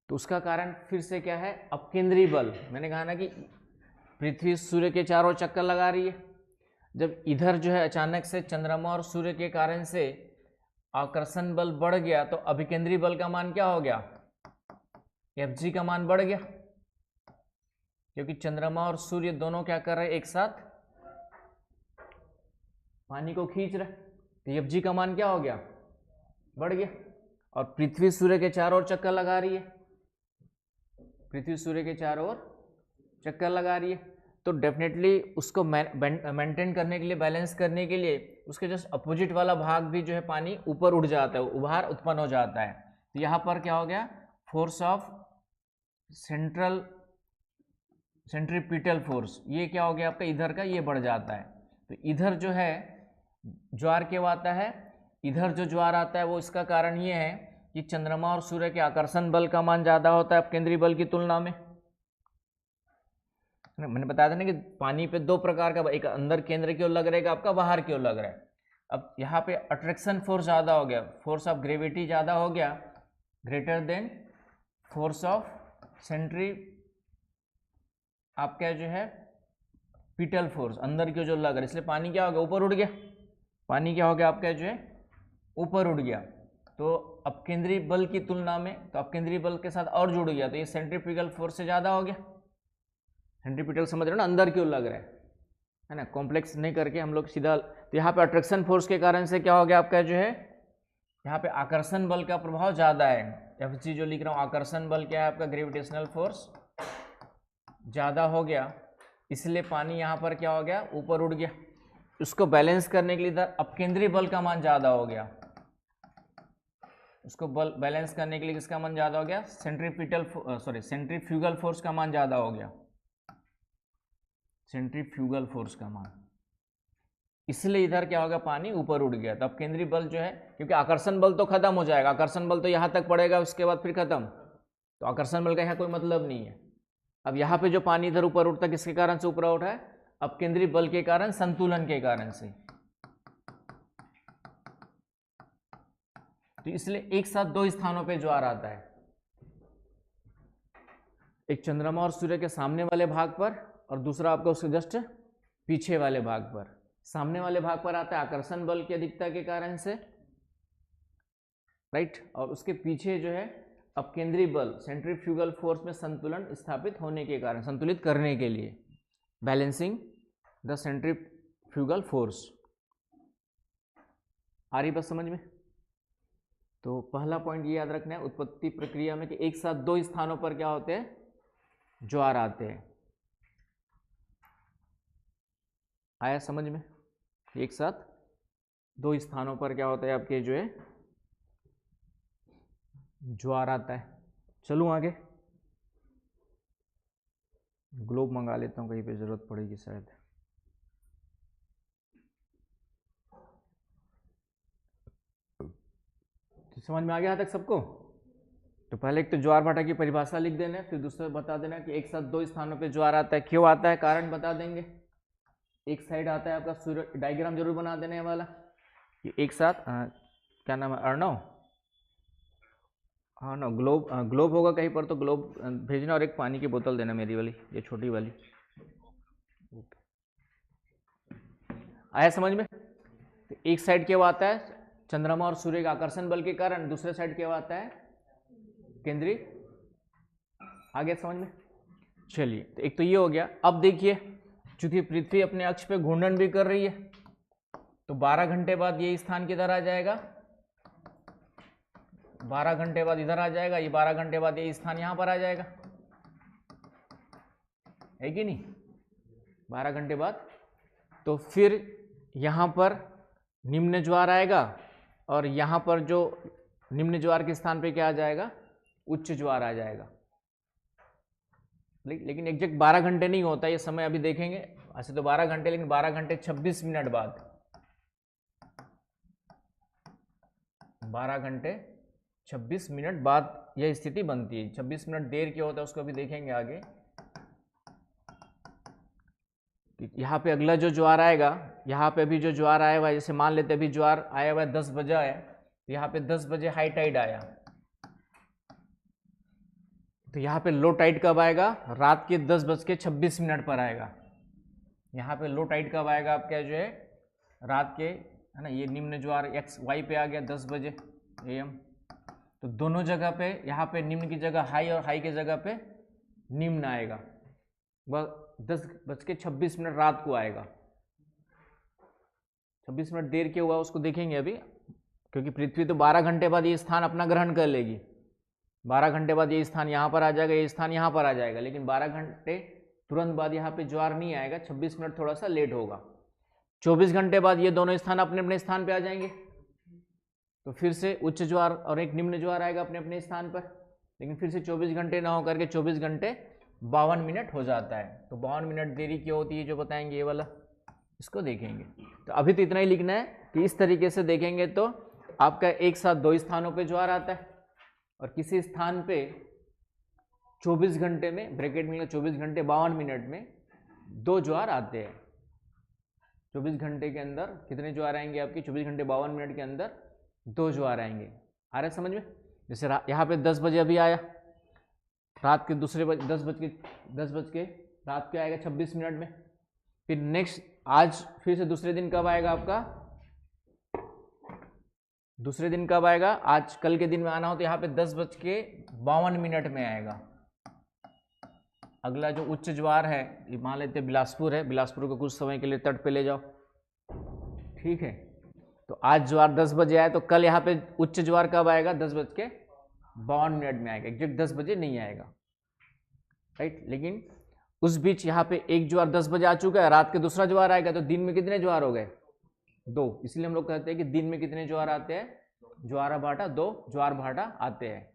तो उसका कारण फिर से क्या है, अपकेंद्री बल। मैंने कहा ना कि पृथ्वी सूर्य के चारों चक्कर लगा रही है, जब इधर जो है अचानक से चंद्रमा और सूर्य के कारण से आकर्षण बल बढ़ गया तो अभिकेंद्री बल का मान क्या हो गया, Fg का मान बढ़ गया, क्योंकि चंद्रमा और सूर्य दोनों क्या कर रहे हैं, एक साथ पानी को खींच रहे, तो Fg का मान क्या हो गया, बढ़ गया। और पृथ्वी सूर्य के चारों ओर चक्कर लगा रही है, पृथ्वी सूर्य के चारों ओर चक्कर लगा रही है, तो डेफिनेटली उसको मेंटेन करने के लिए, बैलेंस करने के लिए उसके जस्ट अपोजिट वाला भाग भी जो है पानी ऊपर उठ जाता है, उभार उत्पन्न हो जाता है। तो यहाँ पर क्या हो गया, फोर्स ऑफ सेंट्रीपिटल फोर्स, ये क्या हो गया आपका, इधर का ये बढ़ जाता है। तो इधर जो है ज्वार क्यों आता है, इधर जो ज्वार आता है वो इसका कारण ये है कि चंद्रमा और सूर्य के आकर्षण बल का मान ज़्यादा होता है अपकेंद्री बल की तुलना में। मैंने बताया था ना कि पानी पे दो प्रकार का, एक अंदर केंद्र की ओर लग रहेगा आपका, बाहर की ओर लग रहा है। अब यहाँ पे अट्रैक्शन फोर्स ज़्यादा हो गया, फोर्स ऑफ ग्रेविटी ज़्यादा हो गया, greater than force of centri आपका जो है पिटल फोर्स, अंदर की जो लग रहा है, इसलिए पानी क्या हो गया, ऊपर उड़ गया, पानी क्या हो गया आपका जो है ऊपर उड़ गया। तो अपकेंद्री बल की तुलना में, तो अपकेंद्री बल के साथ और जुड़ गया, तो ये सेंट्रीफ्यूगल फोर्स से ज़्यादा हो गया। सेंट्रीपिटल समझ रहे हो ना, अंदर क्यों लग रहा है ना, कॉम्प्लेक्स नहीं करके हम लोग सीधा। तो यहाँ पे अट्रैक्शन फोर्स के कारण से क्या हो गया आपका जो है, यहाँ पे आकर्षण बल का प्रभाव ज़्यादा है। Fg जो लिख रहा हूँ, आकर्षण बल क्या है आपका, ग्रेविटेशनल फोर्स ज़्यादा हो गया, इसलिए पानी यहाँ पर क्या हो गया, ऊपर उड़ गया। उसको बैलेंस करने के लिए इधर अपकेंद्री बल का मान ज़्यादा हो गया, उसको बैलेंस करने के लिए किसका मान ज़्यादा हो गया, सेंट्रीफ्यूगल फोर्स का मान ज़्यादा हो गया, सेंट्रीफ्यूगल फोर्स का मान, इसलिए इधर क्या होगा, पानी ऊपर उड़ गया। तो अब केंद्रीय बल जो है, क्योंकि आकर्षण बल तो खत्म हो जाएगा, आकर्षण बल तो यहाँ तक पड़ेगा, उसके बाद फिर खत्म, तो आकर्षण बल का यहाँ कोई मतलब नहीं है। अब यहाँ पे जो पानी इधर ऊपर उठता है, किसके कारण से ऊपर उठा है, अब केंद्रीय बल के कारण, संतुलन के कारण से। तो इसलिए एक साथ दो स्थानों पे ज्वार आता है, एक चंद्रमा और सूर्य के सामने वाले भाग पर, और दूसरा आपका उसके जस्ट पीछे वाले भाग पर। सामने वाले भाग पर आता है आकर्षण बल की अधिकता के कारण से, राइट, और उसके पीछे जो है अपकेंद्री बल, सेंट्रीफ्यूगल फोर्स में संतुलन स्थापित होने के कारण, संतुलित करने के लिए, बैलेंसिंग द सेंट्रीफ्यूगल फोर्स। आ रही बात समझ में? तो पहला पॉइंट ये याद रखना है उत्पत्ति प्रक्रिया में कि एक साथ दो स्थानों पर क्या होते हैं, ज्वार आते हैं। आया समझ में? एक साथ दो स्थानों पर क्या होता है आपके जो है ज्वार आता है। चलूं आगे, ग्लोब मंगा लेता हूं, कहीं पे जरूरत पड़ेगी शायद। तो समझ में आ गया तक सबको? तो पहले एक तो ज्वार भाटा की परिभाषा लिख देना, फिर दूसरा बता देना कि एक साथ दो स्थानों पे ज्वार आता है, क्यों आता है, कारण बता देंगे। एक साइड आता है आपका सूर्य, डायग्राम जरूर बना देने वाला कि एक साथ क्या नाम है, अर्णव, हाँ ना, ग्लोब होगा कहीं पर तो ग्लोब भेजना, और एक पानी की बोतल देना मेरी वाली, ये छोटी वाली। आया समझ में? तो एक साइड क्यों आता है, चंद्रमा और सूर्य के आकर्षण बल के कारण, दूसरे साइड क्यों आता है, केंद्रीय। आ गया समझ में? चलिए, तो एक तो ये हो गया। अब देखिए, चूंकि पृथ्वी अपने अक्ष पे घूर्णन भी कर रही है, तो 12 घंटे बाद ये स्थान किधर आ जाएगा, 12 घंटे बाद इधर आ जाएगा, ये 12 घंटे बाद ये स्थान यहां पर आ जाएगा, है कि नहीं, 12 घंटे बाद। तो फिर यहां पर निम्न ज्वार आएगा, और यहां पर जो निम्न ज्वार के स्थान पे क्या आ जाएगा, उच्च ज्वार आ जाएगा। लेकिन एग्जैक्ट 12 घंटे नहीं होता ये समय, अभी देखेंगे। ऐसे तो 12 घंटे, लेकिन 12 घंटे 26 मिनट बाद, 12 घंटे 26 मिनट बाद यह स्थिति बनती है। 26 मिनट देर क्या होता है उसको भी देखेंगे आगे। यहाँ पे अगला जो ज्वार आएगा, यहाँ पे अभी जो ज्वार आया हुआ है, जैसे मान लेते अभी ज्वार आया हुआ है 10 बजे है, तो यहाँ पे 10 बजे हाई टाइड आया, तो यहाँ पे लो टाइड कब आएगा? रात के 10:26 पर आएगा। यहाँ पे लो टाइड कब आएगा आपका जो है? रात के, है ना, ये निम्न ज्वार एक्स वाई पे आ गया 10 बजे AM। तो दोनों जगह पे, यहाँ पे निम्न की जगह हाई और हाई की जगह पे निम्न आएगा। वह 10:26 रात को आएगा। 26 मिनट देर क्या हुआ उसको देखेंगे अभी, क्योंकि पृथ्वी तो 12 घंटे बाद ये स्थान अपना ग्रहण कर लेगी। 12 घंटे बाद ये स्थान यहाँ पर आ जाएगा, ये स्थान यहाँ पर आ जाएगा, लेकिन 12 घंटे तुरंत बाद यहाँ पे ज्वार नहीं आएगा, 26 मिनट थोड़ा सा लेट होगा। 24 घंटे बाद ये दोनों स्थान अपने अपने स्थान पे आ जाएंगे, तो फिर से उच्च ज्वार और एक निम्न ज्वार आएगा अपने अपने स्थान पर, लेकिन फिर से 24 घंटे ना होकर के 24 घंटे 52 मिनट हो जाता है। तो 52 मिनट देरी क्यों होती है जो बताएंगे ये वाला, इसको देखेंगे। तो अभी तो इतना ही लिखना है कि इस तरीके से देखेंगे तो आपका एक साथ 2 स्थानों पे ज्वार आता है, और किसी स्थान पे 24 घंटे में, ब्रैकेट में 24 घंटे 52 मिनट में 2 ज्वार आते हैं। 24 घंटे के अंदर कितने ज्वार आएंगे आपके? 24 घंटे 52 मिनट के अंदर 2 ज्वार आएंगे। आ रहा है समझ में? जैसे यहाँ पे 10 बजे अभी आया, रात के 10 बज के रात के आएगा 26 मिनट में। फिर नेक्स्ट आज फिर से दूसरे दिन कब आएगा आपका? दूसरे दिन कब आएगा? आज कल के दिन में आना हो तो यहाँ पे 10:52 में आएगा। अगला जो उच्च ज्वार है, मान लेते बिलासपुर है, बिलासपुर को कुछ समय के लिए तट पे ले जाओ, ठीक है। तो आज ज्वार 10 बजे आया, तो कल यहाँ पे उच्च ज्वार कब आएगा? 10:52 में आएगा, एग्जैक्ट 10 बजे नहीं आएगा, राइट। लेकिन उस बीच यहाँ पे एक ज्वार 10 बजे आ चुका है, रात के दूसरा ज्वार आएगा, तो दिन में कितने ज्वार हो गए? 2। इसलिए हम लोग कहते हैं कि दिन में कितने ज्वार आते हैं? ज्वारा भाटा 2 ज्वार भाटा आते हैं।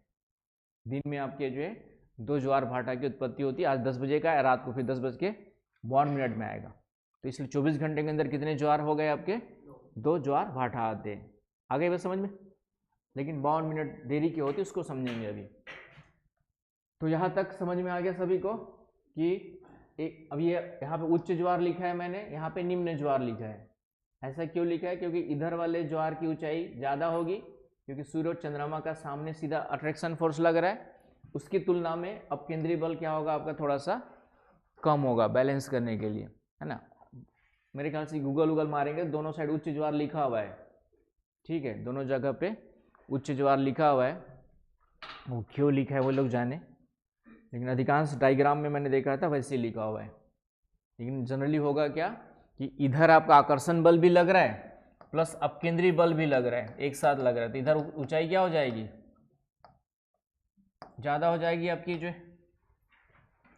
दिन में आपके जो है 2 ज्वार भाटा की उत्पत्ति होती है। आज 10 बजे का है, रात को फिर 10:52 में आएगा। तो इसलिए 24 घंटे के अंदर कितने ज्वार हो गए आपके? 2 ज्वार भाटा आते हैं। आ गई बस समझ में? लेकिन 52 मिनट देरी की होती है, उसको समझेंगे अभी। तो यहाँ तक समझ में आ गया सभी को कि एक, अब ये यहाँ पे उच्च ज्वार लिखा है मैंने, यहाँ पे निम्न ज्वार लिखा है। ऐसा क्यों लिखा है? क्योंकि इधर वाले ज्वार की ऊंचाई ज़्यादा होगी, क्योंकि सूर्य और चंद्रमा का सामने सीधा अट्रैक्शन फोर्स लग रहा है, उसकी तुलना में अब केंद्रीय बल क्या होगा आपका? थोड़ा सा कम होगा, बैलेंस करने के लिए, है ना। मेरे ख्याल से गूगल मारेंगे, दोनों साइड उच्च ज्वार लिखा हुआ है, ठीक है, दोनों जगह पे उच्च ज्वार लिखा हुआ है। वो क्यों लिखा है वो लोग जाने, लेकिन अधिकांश डायग्राम में मैंने देखा था वैसे ही लिखा हुआ है। लेकिन जनरली होगा क्या कि इधर आपका आकर्षण बल भी लग रहा है प्लस अपकेंद्री बल भी लग रहा है, एक साथ लग रहा है, तो इधर ऊंचाई क्या हो जाएगी? ज़्यादा हो जाएगी आपकी जो है,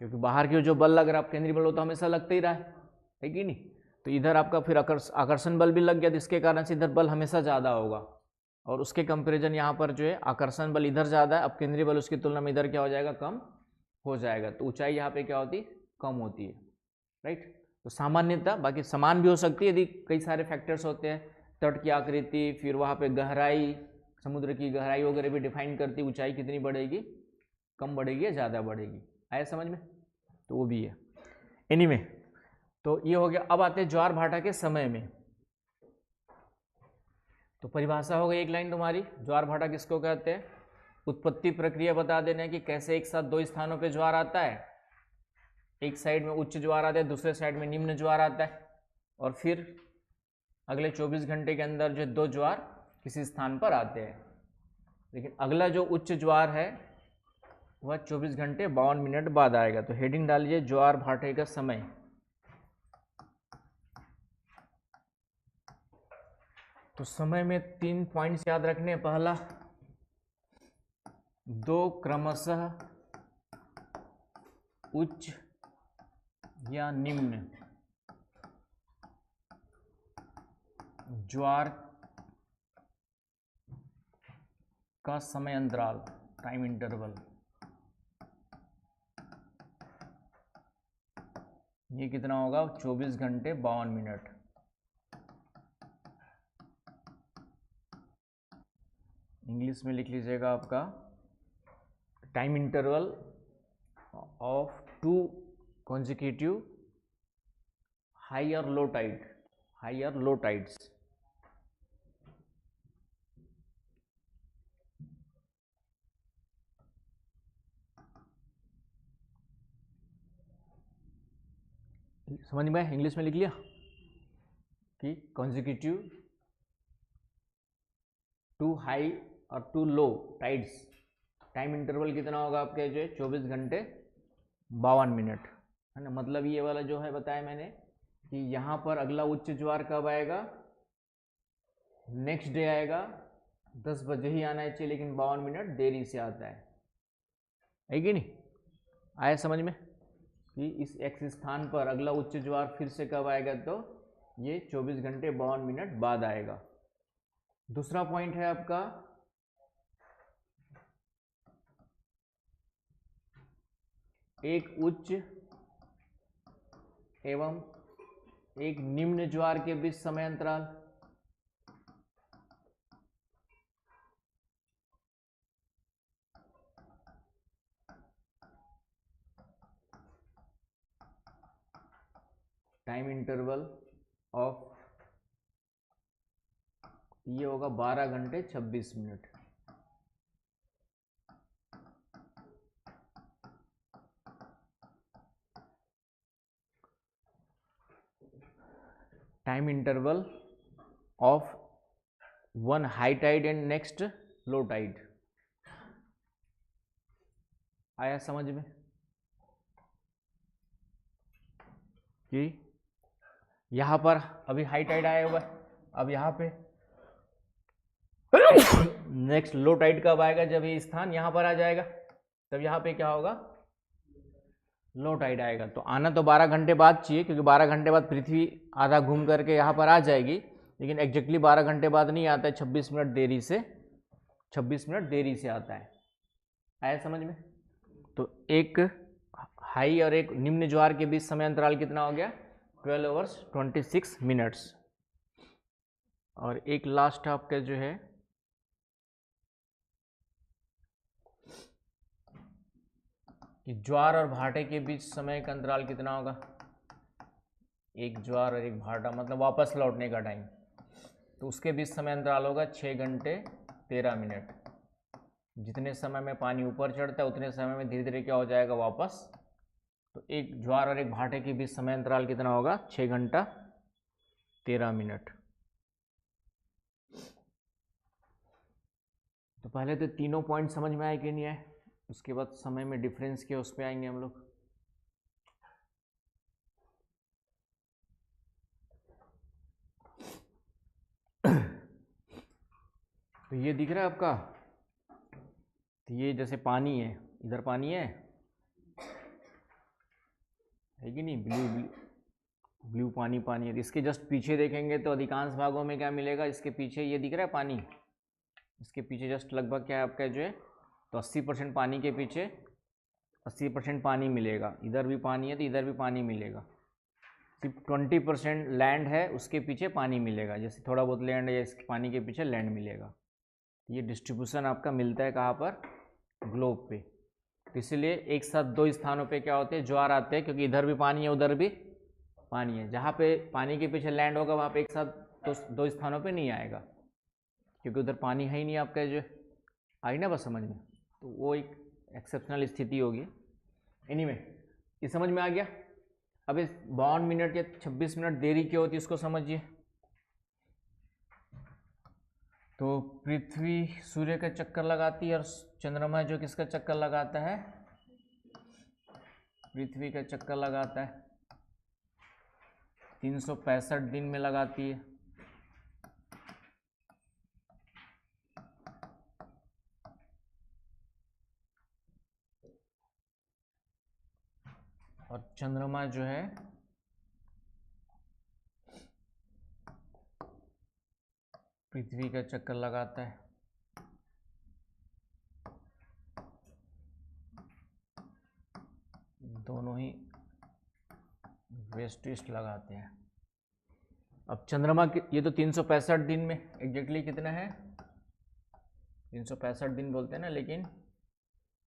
क्योंकि बाहर की जो बल लग रहा है, अपकेंद्री बल वो तो हमेशा लगता ही रहा है कि नहीं। तो इधर आपका फिर आकर्षण बल भी लग गया, तो इसके कारण से इधर बल हमेशा ज़्यादा होगा, और उसके कंपेरिजन यहाँ पर जो है आकर्षण बल इधर ज़्यादा है, अपकेंद्री बल उसकी तुलना में इधर क्या हो जाएगा? कम हो जाएगा। तो ऊंचाई यहाँ पे क्या होती है? कम होती है, राइट। तो सामान्यतः बाकी समान भी हो सकती है यदि कई सारे फैक्टर्स होते हैं, तट की आकृति, फिर वहाँ पे गहराई, समुद्र की गहराई वगैरह भी डिफाइन करती है ऊंचाई कितनी बढ़ेगी, कम बढ़ेगी या ज़्यादा बढ़ेगी। आया समझ में? तो वो भी है। एनीवे, तो ये हो गया। अब आते हैं ज्वार भाटा के समय में। तो परिभाषा हो गई एक लाइन तुम्हारी, ज्वार भाटा किसको कहते हैं? उत्पत्ति प्रक्रिया बता देना कि कैसे एक साथ 2 स्थानों पे ज्वार आता है, एक साइड में उच्च ज्वार आता है, दूसरे साइड में निम्न ज्वार आता है, और फिर अगले 24 घंटे के अंदर जो 2 ज्वार किसी स्थान पर आते हैं। लेकिन अगला जो उच्च ज्वार है वह 24 घंटे 52 मिनट बाद आएगा। तो हेडिंग डालिए ज्वार भाटे का समय। तो समय में 3 पॉइंट्स याद रखने। पहला, 2 क्रमशः उच्च या निम्न ज्वार का समय अंतराल, टाइम इंटरवल, ये कितना होगा? 24 घंटे 52 मिनट। इंग्लिश इंग्लिश में लिख लीजिएगा आपका time interval of 2 consecutive high or low tides. समझ में? इंग्लिश में लिख लिया कि consecutive 2 हाई और 2 लो टाइड्स, टाइम इंटरवल कितना होगा आपके जो है 24 घंटे 52 मिनट, है ना। मतलब ये वाला जो है बताया मैंने कि यहाँ पर अगला उच्च ज्वार कब आएगा, नेक्स्ट डे आएगा, 10 बजे ही आना चाहिए, लेकिन 52 मिनट देरी से आता है कि नहीं? आया समझ में कि इस एक्स स्थान पर अगला उच्च ज्वार फिर से कब आएगा, तो ये 24 घंटे 52 मिनट बाद आएगा। दूसरा पॉइंट है आपका एक उच्च एवं एक निम्न ज्वार के बीच समय अंतराल। टाइम इंटरवल ऑफ ये होगा 12 घंटे 26 मिनट। Time interval of 1 high tide and next low tide. आया समझ में कि यहां पर अभी हाई टाइड आया हुआ है, अब यहां पे नेक्स्ट लो टाइड कब आएगा, जब ये स्थान यहां पर आ जाएगा तब यहां पे क्या होगा, लो टाइड आएगा। तो आना तो 12 घंटे बाद चाहिए, क्योंकि 12 घंटे बाद पृथ्वी आधा घूम करके यहाँ पर आ जाएगी, लेकिन एग्जैक्टली 12 घंटे बाद नहीं आता है, 26 मिनट देरी से, 26 मिनट देरी से आता है। आया समझ में? तो एक हाई और एक निम्न ज्वार के बीच समय अंतराल कितना हो गया, 12 hours 26 minutes। और एक लास्ट आपका जो है कि ज्वार और भाटे के बीच समय का अंतराल कितना होगा, एक ज्वार और एक भाटा, मतलब वापस लौटने का टाइम, तो उसके बीच समय अंतराल होगा 6 घंटे 13 मिनट। जितने समय में पानी ऊपर चढ़ता है उतने समय में धीरे धीरे क्या हो जाएगा वापस। तो एक ज्वार और एक भाटे के बीच समय अंतराल कितना होगा, 6 घंटा 13 मिनट। तो पहले तो तीनों पॉइंट समझ में आए कि नहीं आए, उसके बाद समय में डिफरेंस क्या उस पर आएंगे हम लोग। तो ये दिख रहा है आपका, तो ये जैसे पानी है, इधर पानी है कि नहीं, ब्लू पानी है। इसके जस्ट पीछे देखेंगे तो अधिकांश भागों में क्या मिलेगा, इसके पीछे ये दिख रहा है पानी, इसके पीछे जस्ट लगभग क्या है आपका जो है, तो 80% पानी के पीछे 80% पानी मिलेगा। इधर भी पानी है तो इधर भी पानी मिलेगा। सिर्फ 20% लैंड है, उसके पीछे पानी मिलेगा, जैसे थोड़ा बहुत लैंड है या इसके पानी के पीछे लैंड मिलेगा। ये डिस्ट्रीब्यूशन आपका मिलता है कहाँ पर, ग्लोब पे। तो इसलिए एक साथ दो स्थानों पे क्या होते हैं, ज्वार आते हैं, क्योंकि इधर भी पानी है उधर भी पानी है। जहाँ पे पानी के पीछे लैंड होगा वहाँ पे एक साथ दो स्थानों पे नहीं आएगा, क्योंकि उधर पानी है ही नहीं आपका जो, आई ना बस समझ में। तो वो एक एक्सेप्शनल स्थिति होगी। एनीवे, ये समझ में आ गया। अब इस 52 मिनट या 26 मिनट देरी क्यों होती है उसको समझिए। तो पृथ्वी सूर्य का चक्कर लगाती है और चंद्रमा जो किसका चक्कर लगाता है, पृथ्वी का चक्कर लगाता है, 365 दिन में लगाती है। और चंद्रमा जो है पृथ्वी का चक्कर लगाता है। दोनों ही वेस्ट ईस्ट लगाते हैं। अब चंद्रमा के ये तो 365 दिन में एग्जैक्टली कितना है, 365 दिन बोलते हैं ना, लेकिन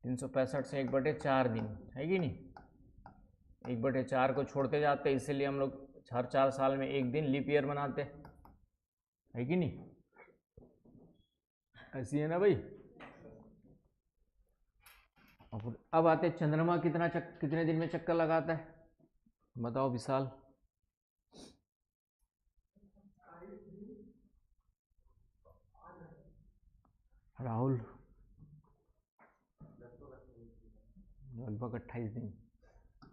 365 से 1/4 दिन है कि नहीं, 1/4 को छोड़ते जाते हैं, इसीलिए हम लोग हर 4 साल में एक दिन लीप ईयर मनाते है कि नहीं, ऐसी है ना भाई। अब आते चंद्रमा कितने दिन में चक्कर लगाता है, बताओ विशाल। राहुल लगभग 28 दिन,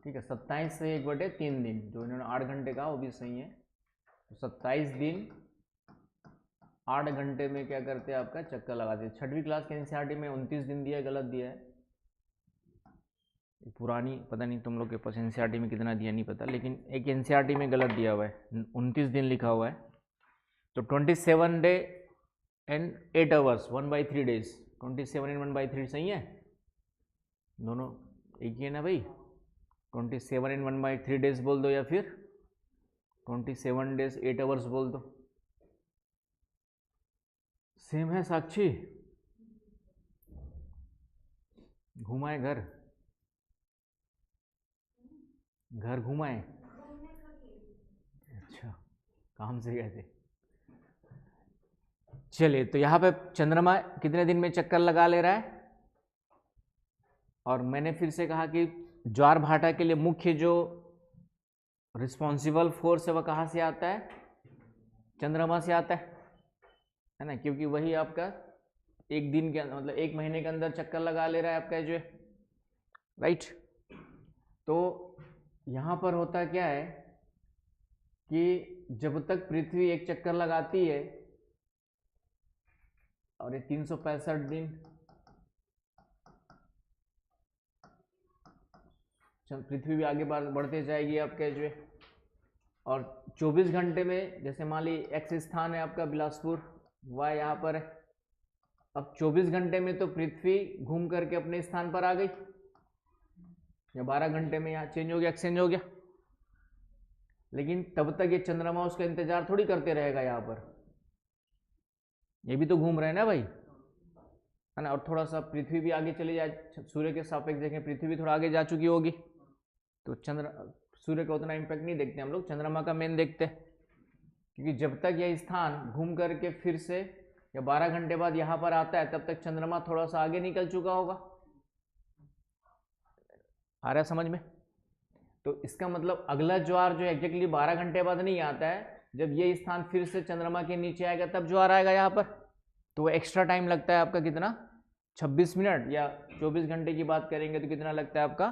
ठीक है। 27 से 1/3 दिन, जो इन्होंने 8 घंटे कहा वो भी सही है। तो 27 दिन 8 घंटे में क्या करते हैं, आपका चक्कर लगाते हैं। 6वीं क्लास के एनसीईआरटी में 29 दिन दिया है, गलत दिया है। पुरानी पता नहीं तुम लोग के पास एनसीईआरटी में कितना दिया नहीं पता, लेकिन एक एनसीईआरटी में गलत दिया हुआ है, 29 दिन लिखा हुआ है। तो 27 day and 8 hours 1/3 days, 27 and 1/3 सही है, दोनों एक ही है ना भाई। 27 एंड 1/3 डेज बोल दो, या फिर 27 डेज 8 आवर्स बोल दो, सेम है। साक्षी घुमाए घर घुमाए, अच्छा काम से गए थे। चलिए, तो यहाँ पे चंद्रमा कितने दिन में चक्कर लगा ले रहा है, और मैंने फिर से कहा कि ज्वार भाटा के लिए मुख्य जो रिस्पॉन्सिबल फोर्स है वह कहाँ से आता है, चंद्रमा से आता है ना, क्योंकि वही आपका एक दिन के मतलब एक महीने के अंदर चक्कर लगा ले रहा है आपका जो है, राइट। तो यहाँ पर होता क्या है कि जब तक पृथ्वी एक चक्कर लगाती है, और ये 365 दिन पृथ्वी भी आगे बढ़ते जाएगी आपके जो है, और 24 घंटे में, जैसे मान ली एक्स स्थान है आपका बिलासपुर, वाई यहाँ पर है। अब 24 घंटे में तो पृथ्वी घूम करके अपने स्थान पर आ गई, या 12 घंटे में यहाँ चेंज हो गया, एक्सचेंज हो गया। लेकिन तब तक ये चंद्रमा उसका इंतजार थोड़ी करते रहेगा, यहाँ पर ये भी तो घूम रहे हैं ना भाई, है ना। और थोड़ा सा पृथ्वी भी आगे चली जाए, सूर्य के सापेक्ष देखें पृथ्वी भी थोड़ा आगे जा चुकी होगी, तो सूर्य का उतना इम्पैक्ट नहीं देखते हम लोग, चंद्रमा का मेन देखते हैं। क्योंकि जब तक यह स्थान घूम करके फिर से या 12 घंटे बाद यहाँ पर आता है, तब तक चंद्रमा थोड़ा सा आगे निकल चुका होगा। आ रहा है समझ में? तो इसका मतलब अगला ज्वार जो एग्जैक्टली 12 घंटे बाद नहीं आता है, जब ये स्थान फिर से चंद्रमा के नीचे आएगा तब ज्वार आएगा यहाँ पर। तो एक्स्ट्रा टाइम लगता है आपका कितना, 26 मिनट, या 24 घंटे की बात करेंगे तो कितना लगता है आपका,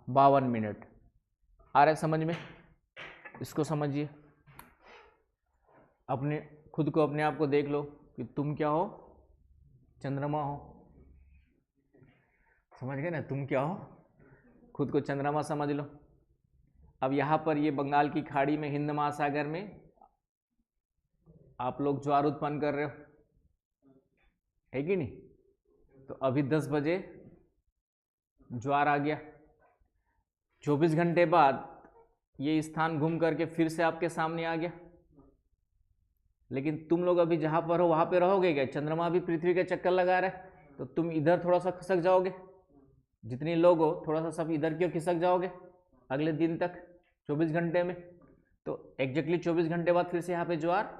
52 मिनट। आ रहा है समझ में? इसको समझिए, अपने खुद को अपने आप को देख लो कि तुम क्या हो, चंद्रमा हो। समझ गए ना, तुम क्या हो, खुद को चंद्रमा समझ लो। अब यहाँ पर ये बंगाल की खाड़ी में, हिंद महासागर में आप लोग ज्वार उत्पन्न कर रहे हो, है कि नहीं? तो अभी 10 बजे ज्वार आ गया, 24 घंटे बाद ये स्थान घूम करके फिर से आपके सामने आ गया। लेकिन तुम लोग अभी जहां पर हो वहां पे रहोगे क्या? चंद्रमा भी पृथ्वी का चक्कर लगा रहा है, तो तुम इधर थोड़ा सा खिसक जाओगे, जितने लोग हो थोड़ा सा सब इधर क्यों खिसक जाओगे अगले दिन तक, 24 घंटे में। तो एग्जैक्टली 24 घंटे बाद फिर से यहाँ पे ज्वार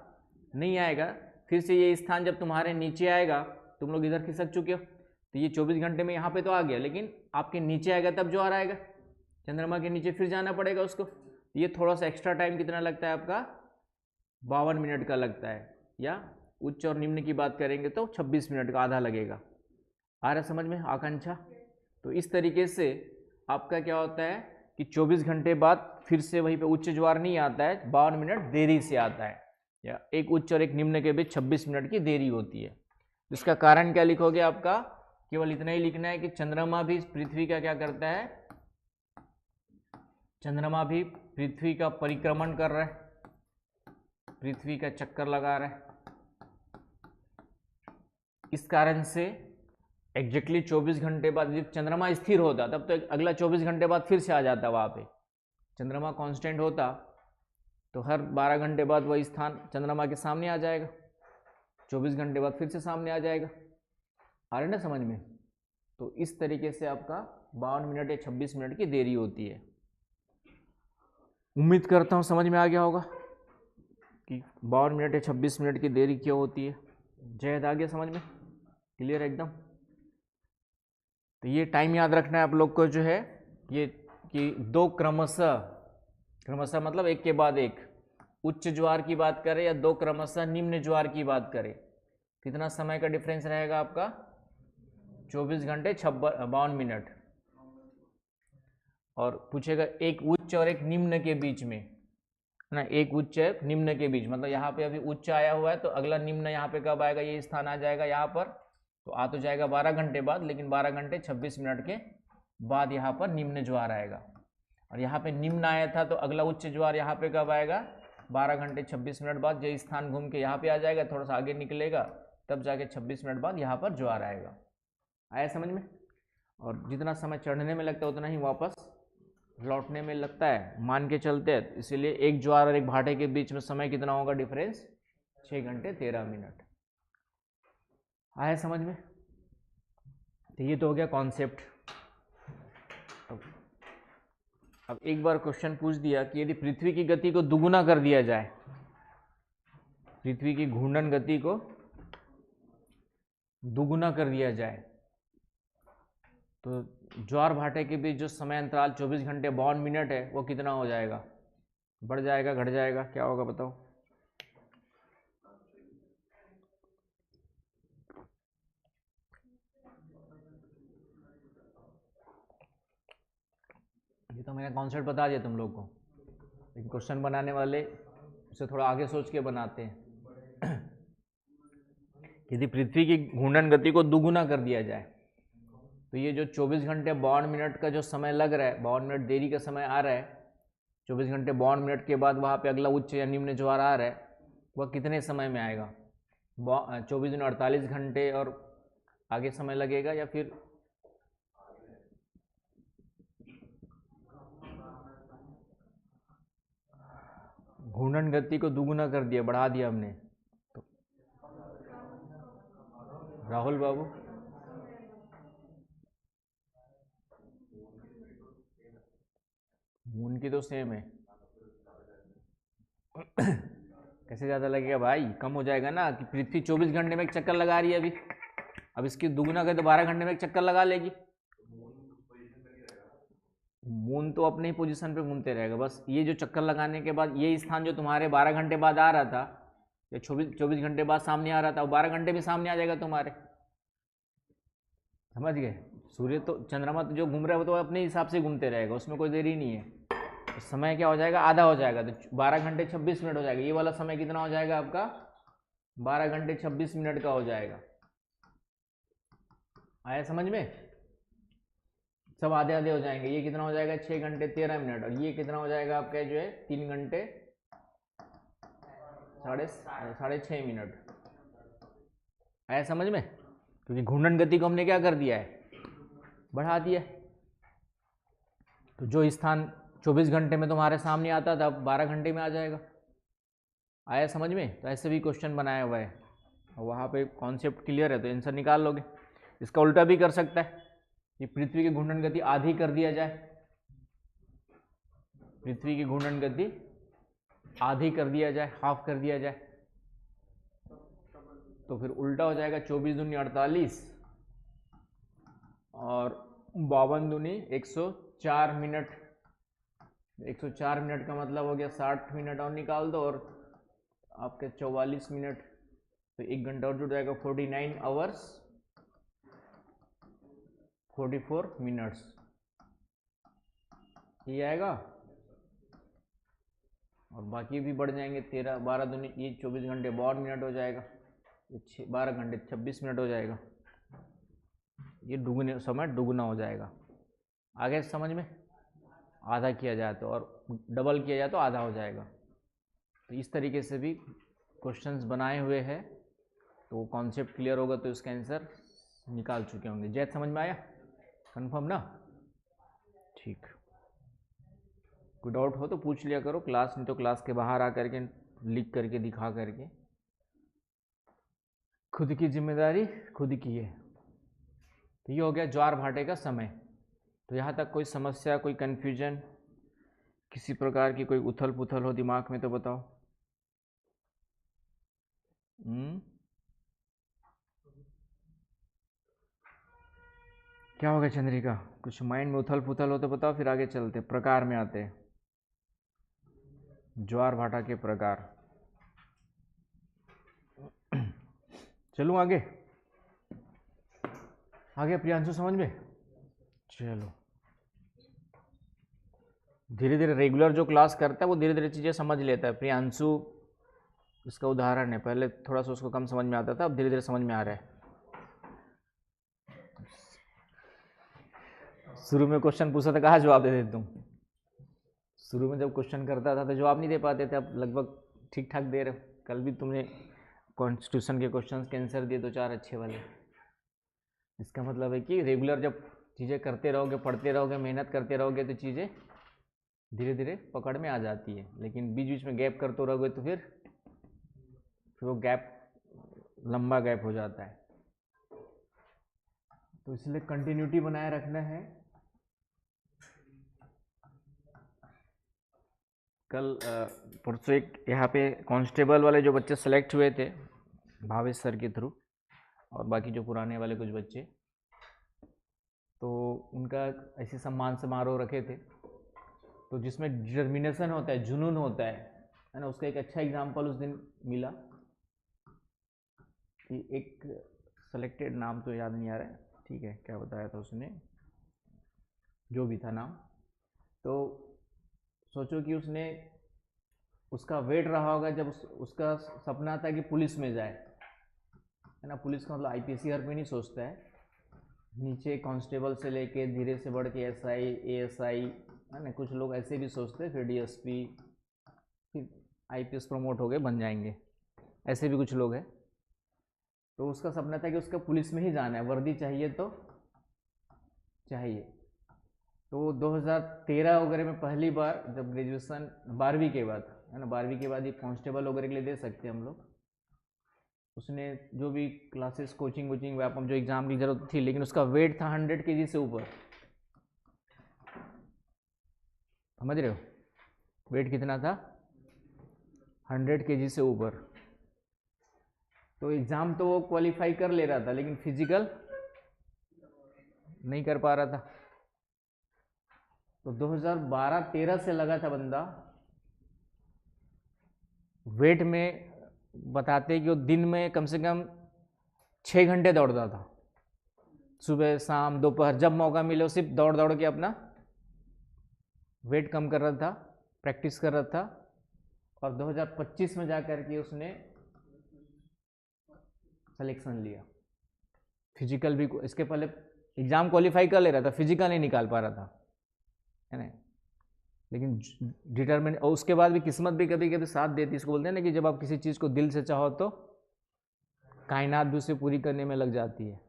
नहीं आएगा, फिर से ये स्थान जब तुम्हारे नीचे आएगा, तुम लोग इधर खिसक चुके हो, तो ये 24 घंटे में यहाँ पे तो आ गया, लेकिन आपके नीचे आएगा तब ज्वार आएगा, चंद्रमा के नीचे फिर जाना पड़ेगा उसको। ये थोड़ा सा एक्स्ट्रा टाइम कितना लगता है आपका, 52 मिनट का लगता है, या उच्च और निम्न की बात करेंगे तो 26 मिनट का, आधा लगेगा। आ रहा समझ में आकांक्षा? तो इस तरीके से आपका क्या होता है कि 24 घंटे बाद फिर से वहीं पे उच्च ज्वार नहीं आता है, 52 मिनट देरी से आता है, या एक उच्च और एक निम्न के बीच 26 मिनट की देरी होती है। इसका कारण क्या लिखोगे आपका, केवल इतना ही लिखना है कि चंद्रमा भी पृथ्वी का क्या करता है, चंद्रमा भी पृथ्वी का परिक्रमण कर रहा है, पृथ्वी का चक्कर लगा रहा है। इस कारण से एग्जैक्टली 24 घंटे बाद जब चंद्रमा स्थिर होता तब तो अगला 24 घंटे बाद फिर से आ जाता, वहां पे चंद्रमा कांस्टेंट होता तो हर 12 घंटे बाद वही स्थान चंद्रमा के सामने आ जाएगा, 24 घंटे बाद फिर से सामने आ जाएगा। आ रहे ना समझ में। तो इस तरीके से आपका 52 मिनट या 26 मिनट की देरी होती है। उम्मीद करता हूँ समझ में आ गया होगा कि 52 मिनट या 26 मिनट की देरी क्यों होती है। जय आ गया समझ में, क्लियर एकदम। तो ये टाइम याद रखना है आप लोग को जो है ये कि दो क्रमशः मतलब एक के बाद एक उच्च ज्वार की बात करें या दो क्रमशः निम्न ज्वार की बात करें, कितना समय का डिफरेंस रहेगा आपका 24 घंटे 52 मिनट। और पूछेगा एक उच्च और एक निम्न के बीच में ना, एक उच्च एक निम्न के बीच, मतलब यहाँ पे अभी उच्च आया हुआ है तो अगला निम्न यहाँ पे कब आएगा, ये स्थान आ जाएगा यहाँ पर, तो आ तो जाएगा 12 घंटे बाद, लेकिन 12 घंटे 26 मिनट के बाद यहाँ पर निम्न ज्वार आएगा। और यहाँ पे निम्न आया था तो अगला उच्च ज्वार यहाँ पे कब आएगा 12 घंटे 26 मिनट बाद, जो स्थान घूम के यहाँ पे आ जाएगा, थोड़ा सा आगे निकलेगा, तब जाके 26 मिनट बाद यहाँ पर ज्वार आएगा। आया समझ में। और जितना समय चढ़ने में लगता है उतना ही वापस लौटने में लगता है, मान के चलते हैं। इसीलिए एक ज्वार और एक भाटे के बीच में समय कितना होगा डिफरेंस 6 घंटे 13 मिनट। आया समझ में। तो ये तो हो गया कॉन्सेप्ट। अब एक बार क्वेश्चन पूछ दिया कि यदि पृथ्वी की गति को दुगुना कर दिया जाए, पृथ्वी की घूर्णन गति को दुगुना कर दिया जाए, तो ज्वार भाटे के बीच जो समय अंतराल 24 घंटे 52 मिनट है वो कितना हो जाएगा, बढ़ जाएगा घट जाएगा, क्या होगा बताओ। ये तो मैंने कॉन्सेप्ट बता दिया तुम लोग को, लेकिन क्वेश्चन बनाने वाले उसे थोड़ा आगे सोच के बनाते हैं। यदि पृथ्वी की घूर्णन गति को दुगुना कर दिया जाए तो ये जो 24 घंटे 52 मिनट का जो समय लग रहा है, 52 मिनट देरी का समय आ रहा है, 24 घंटे 52 मिनट के बाद वहाँ पे अगला उच्च या निम्न ज्वार आ रहा है, वह कितने समय में आएगा, 24 दिन 48 घंटे और आगे समय लगेगा, या फिर घूर्णन गति को दुगुना कर दिया, बढ़ा दिया हमने। तो राहुल बाबू मून की तो सेम है। कैसे ज़्यादा लगेगा भाई, कम हो जाएगा ना, कि पृथ्वी 24 घंटे में एक चक्कर लगा रही है अभी, अब इसकी दुगुना करे तो 12 घंटे में एक चक्कर लगा लेगी। मून तो अपने ही पोजीशन पे घूमते रहेगा, बस ये जो चक्कर लगाने के बाद ये स्थान जो तुम्हारे 12 घंटे बाद आ रहा था या 24 घंटे बाद सामने आ रहा था, वो 12 घंटे में सामने आ जाएगा तुम्हारे, समझ गए। सूर्य तो चंद्रमा तो जो घूम रहा है वो तो अपने हिसाब से घूमते रहेगा, उसमें कोई देरी नहीं है। तो समय क्या हो जाएगा, आधा हो जाएगा, तो 12 घंटे 26 मिनट हो जाएगा। ये वाला समय कितना हो जाएगा आपका 12 घंटे 26 मिनट का हो जाएगा। आया समझ में, सब आधे आधे हो जाएंगे। ये कितना हो जाएगा 6 घंटे 13 मिनट, और ये कितना हो जाएगा आपका जो है 3 घंटे साढ़े 6 मिनट। आया समझ में, क्योंकि घूर्णन गति को हमने क्या कर दिया है, बढ़ा दिया। तो जो स्थान 24 घंटे में तुम्हारे सामने आता था, अब 12 घंटे में आ जाएगा। आया समझ में। तो ऐसे भी क्वेश्चन बनाया हुआ है, और वहाँ पे कॉन्सेप्ट क्लियर है तो आंसर निकाल लोगे। इसका उल्टा भी कर सकता है कि पृथ्वी की घूर्णन गति आधी कर दिया जाए, पृथ्वी की घूर्णन गति आधी कर दिया जाए, हाफ कर दिया जाए, तो फिर उल्टा हो जाएगा 24 दूनी 48 और 52 दूनी 104 मिनट। 104 मिनट का मतलब हो गया 60 मिनट और निकाल दो, और आपके 44 मिनट, तो 1 घंटा और जुड़ जाएगा, 49 आवर्स 44 मिनट्स, ये आएगा। और बाकी भी बढ़ जाएंगे, 13 12 दूनी ये 24 घंटे 52 मिनट हो जाएगा, 12 घंटे 26 मिनट हो जाएगा, ये दुगने समय दुगुना हो जाएगा। आगे समझ में, आधा किया जाए तो, और डबल किया जाए तो आधा हो जाएगा। तो इस तरीके से भी क्वेश्चंस बनाए हुए हैं, तो कॉन्सेप्ट क्लियर होगा तो इसका आंसर निकाल चुके होंगे। जैत समझ में आया, कंफर्म ना, ठीक। कोई डाउट हो तो पूछ लिया करो क्लास, नहीं तो क्लास के बाहर आ करके लिख करके दिखा करके, खुद की जिम्मेदारी खुद की है। तो ये हो गया ज्वार भाटे का समय। तो यहाँ तक कोई समस्या, कोई कन्फ्यूजन, किसी प्रकार की कोई उथल पुथल हो दिमाग में तो बताओ। क्या होगा चंद्रिका, कुछ माइंड में उथल पुथल हो तो बताओ, फिर आगे चलते प्रकार में आते हैं। ज्वार भाटा के प्रकार। चलूं आगे आगे प्रियांशु समझ में? चलो, धीरे धीरे रेगुलर जो क्लास करता है वो धीरे धीरे चीज़ें समझ लेता है। प्रियांशु इसका उदाहरण है, पहले थोड़ा सा उसको कम समझ में आता था, अब धीरे धीरे समझ में आ रहा है। शुरू में क्वेश्चन पूछा था, कहाँ जवाब दे देते तुम? शुरू में जब क्वेश्चन करता था तो जवाब नहीं दे पाते थे, अब लगभग ठीक ठाक दे रहे हो। कल भी तुमने कॉन्स्टिट्यूशन के क्वेश्चंस के आंसर दिए, 2-4 अच्छे वाले। इसका मतलब है कि रेगुलर जब चीज़ें करते रहोगे, पढ़ते रहोगे, मेहनत करते रहोगे तो चीज़ें धीरे धीरे पकड़ में आ जाती है। लेकिन बीच बीच में गैप करते रहोगे तो फिर वो गैप लंबा गैप हो जाता है। तो इसलिए कंटिन्यूटी बनाए रखना है। कल परसों एक यहाँ पे कांस्टेबल वाले जो बच्चे सेलेक्ट हुए थे भावेश सर के थ्रू, और बाकी जो पुराने वाले कुछ बच्चे, तो उनका ऐसे सम्मान समारोह रखे थे। तो जिसमें डिटर्मिनेशन होता है, जुनून होता है ना, उसका एक अच्छा एग्जाम्पल उस दिन मिला कि एक सेलेक्टेड, नाम तो याद नहीं आ रहा है, ठीक है, क्या बताया था उसने, जो भी था नाम, तो सोचो कि उसने, उसका वेट रहा होगा जब उसका सपना था कि पुलिस में जाए, है ना। पुलिस का मतलब आईपीएस हर कोई नहीं सोचता है, नीचे कांस्टेबल से लेके धीरे से बढ़ के एसआई, एएसआई, है ना, कुछ लोग ऐसे भी सोचते हैं, फिर डीएसपी, फिर आईपीएस प्रमोट हो गए बन जाएंगे, ऐसे भी कुछ लोग हैं। तो उसका सपना था कि उसका पुलिस में ही जाना है, वर्दी चाहिए तो चाहिए। तो 2013 वगैरह में पहली बार जब ग्रेजुएशन 12वीं के बाद, है ना, 12वीं के बाद ये कांस्टेबल वगैरह के लिए दे सकते हैं हम लोग, उसने जो भी क्लासेस, कोचिंग वोचिंग, व्यापम, जो एग्ज़ाम की ज़रूरत थी, लेकिन उसका वेट था 100 kg से ऊपर। समझ रहे हो, वेट कितना था? 100 kg से ऊपर। तो एग्ज़ाम तो वो क्वालिफाई कर ले रहा था, लेकिन फिजिकल नहीं कर पा रहा था। तो 2012-13 से लगा था बंदा, वेट में बताते कि वो दिन में कम से कम 6 घंटे दौड़ता था, सुबह शाम दोपहर, जब मौका मिले वो सिर्फ दौड़ दौड़ के अपना वेट कम कर रहा था, प्रैक्टिस कर रहा था। और 2025 में जाकर के उसने सिलेक्शन लिया। फिजिकल भी, इसके पहले एग्ज़ाम क्वालिफाई कर ले रहा था, फिजिकल नहीं निकाल पा रहा था, है ना। लेकिन डिटरमिन, और उसके बाद भी किस्मत भी कभी कभी साथ देती। इसको बोलते हैं ना कि जब आप किसी चीज़ को दिल से चाहो तो कायनात भी उसे पूरी करने में लग जाती है।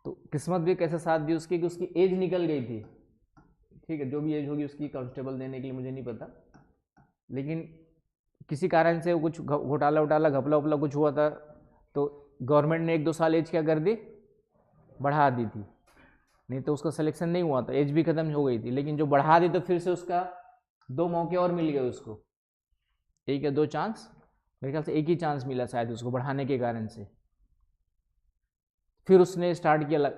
तो किस्मत भी कैसे साथ दी उसकी, कि उसकी एज निकल गई थी, ठीक है, जो भी एज होगी उसकी कांस्टेबल देने के लिए, मुझे नहीं पता, लेकिन किसी कारण से कुछ घोटाला उटाला, घपला उपला कुछ हुआ था, तो गवर्नमेंट ने 1-2 साल एज क्या कर दी, बढ़ा दी थी, नहीं तो उसका सिलेक्शन नहीं हुआ था, एज भी खत्म हो गई थी। लेकिन जो बढ़ा दी तो फिर से उसका 2 मौके और मिल गए उसको, 1 या 2 चांस, मेरे ख्याल से 1 ही चांस मिला शायद उसको बढ़ाने के कारण से। फिर उसने स्टार्ट किया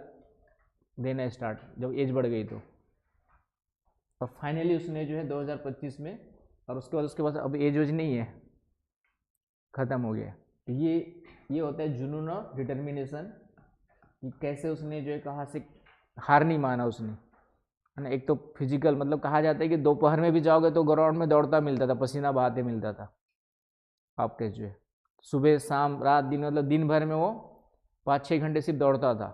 देना स्टार्ट, जब एज बढ़ गई तो, और फाइनली उसने जो है 2025 में, और उसके बाद अब एज वेज नहीं है, ख़त्म हो गया। ये होता है जुनून और डिटर्मिनेशन, कि कैसे उसने जो है कहाँ से हार नहीं माना उसने, है ना। एक तो फिजिकल, मतलब कहा जाता है कि दोपहर में भी जाओगे तो ग्राउंड में दौड़ता मिलता था, पसीना बहाते मिलता था आपके, जो है सुबह शाम रात दिन, मतलब दिन भर में वो 5-6 घंटे सिर्फ दौड़ता था।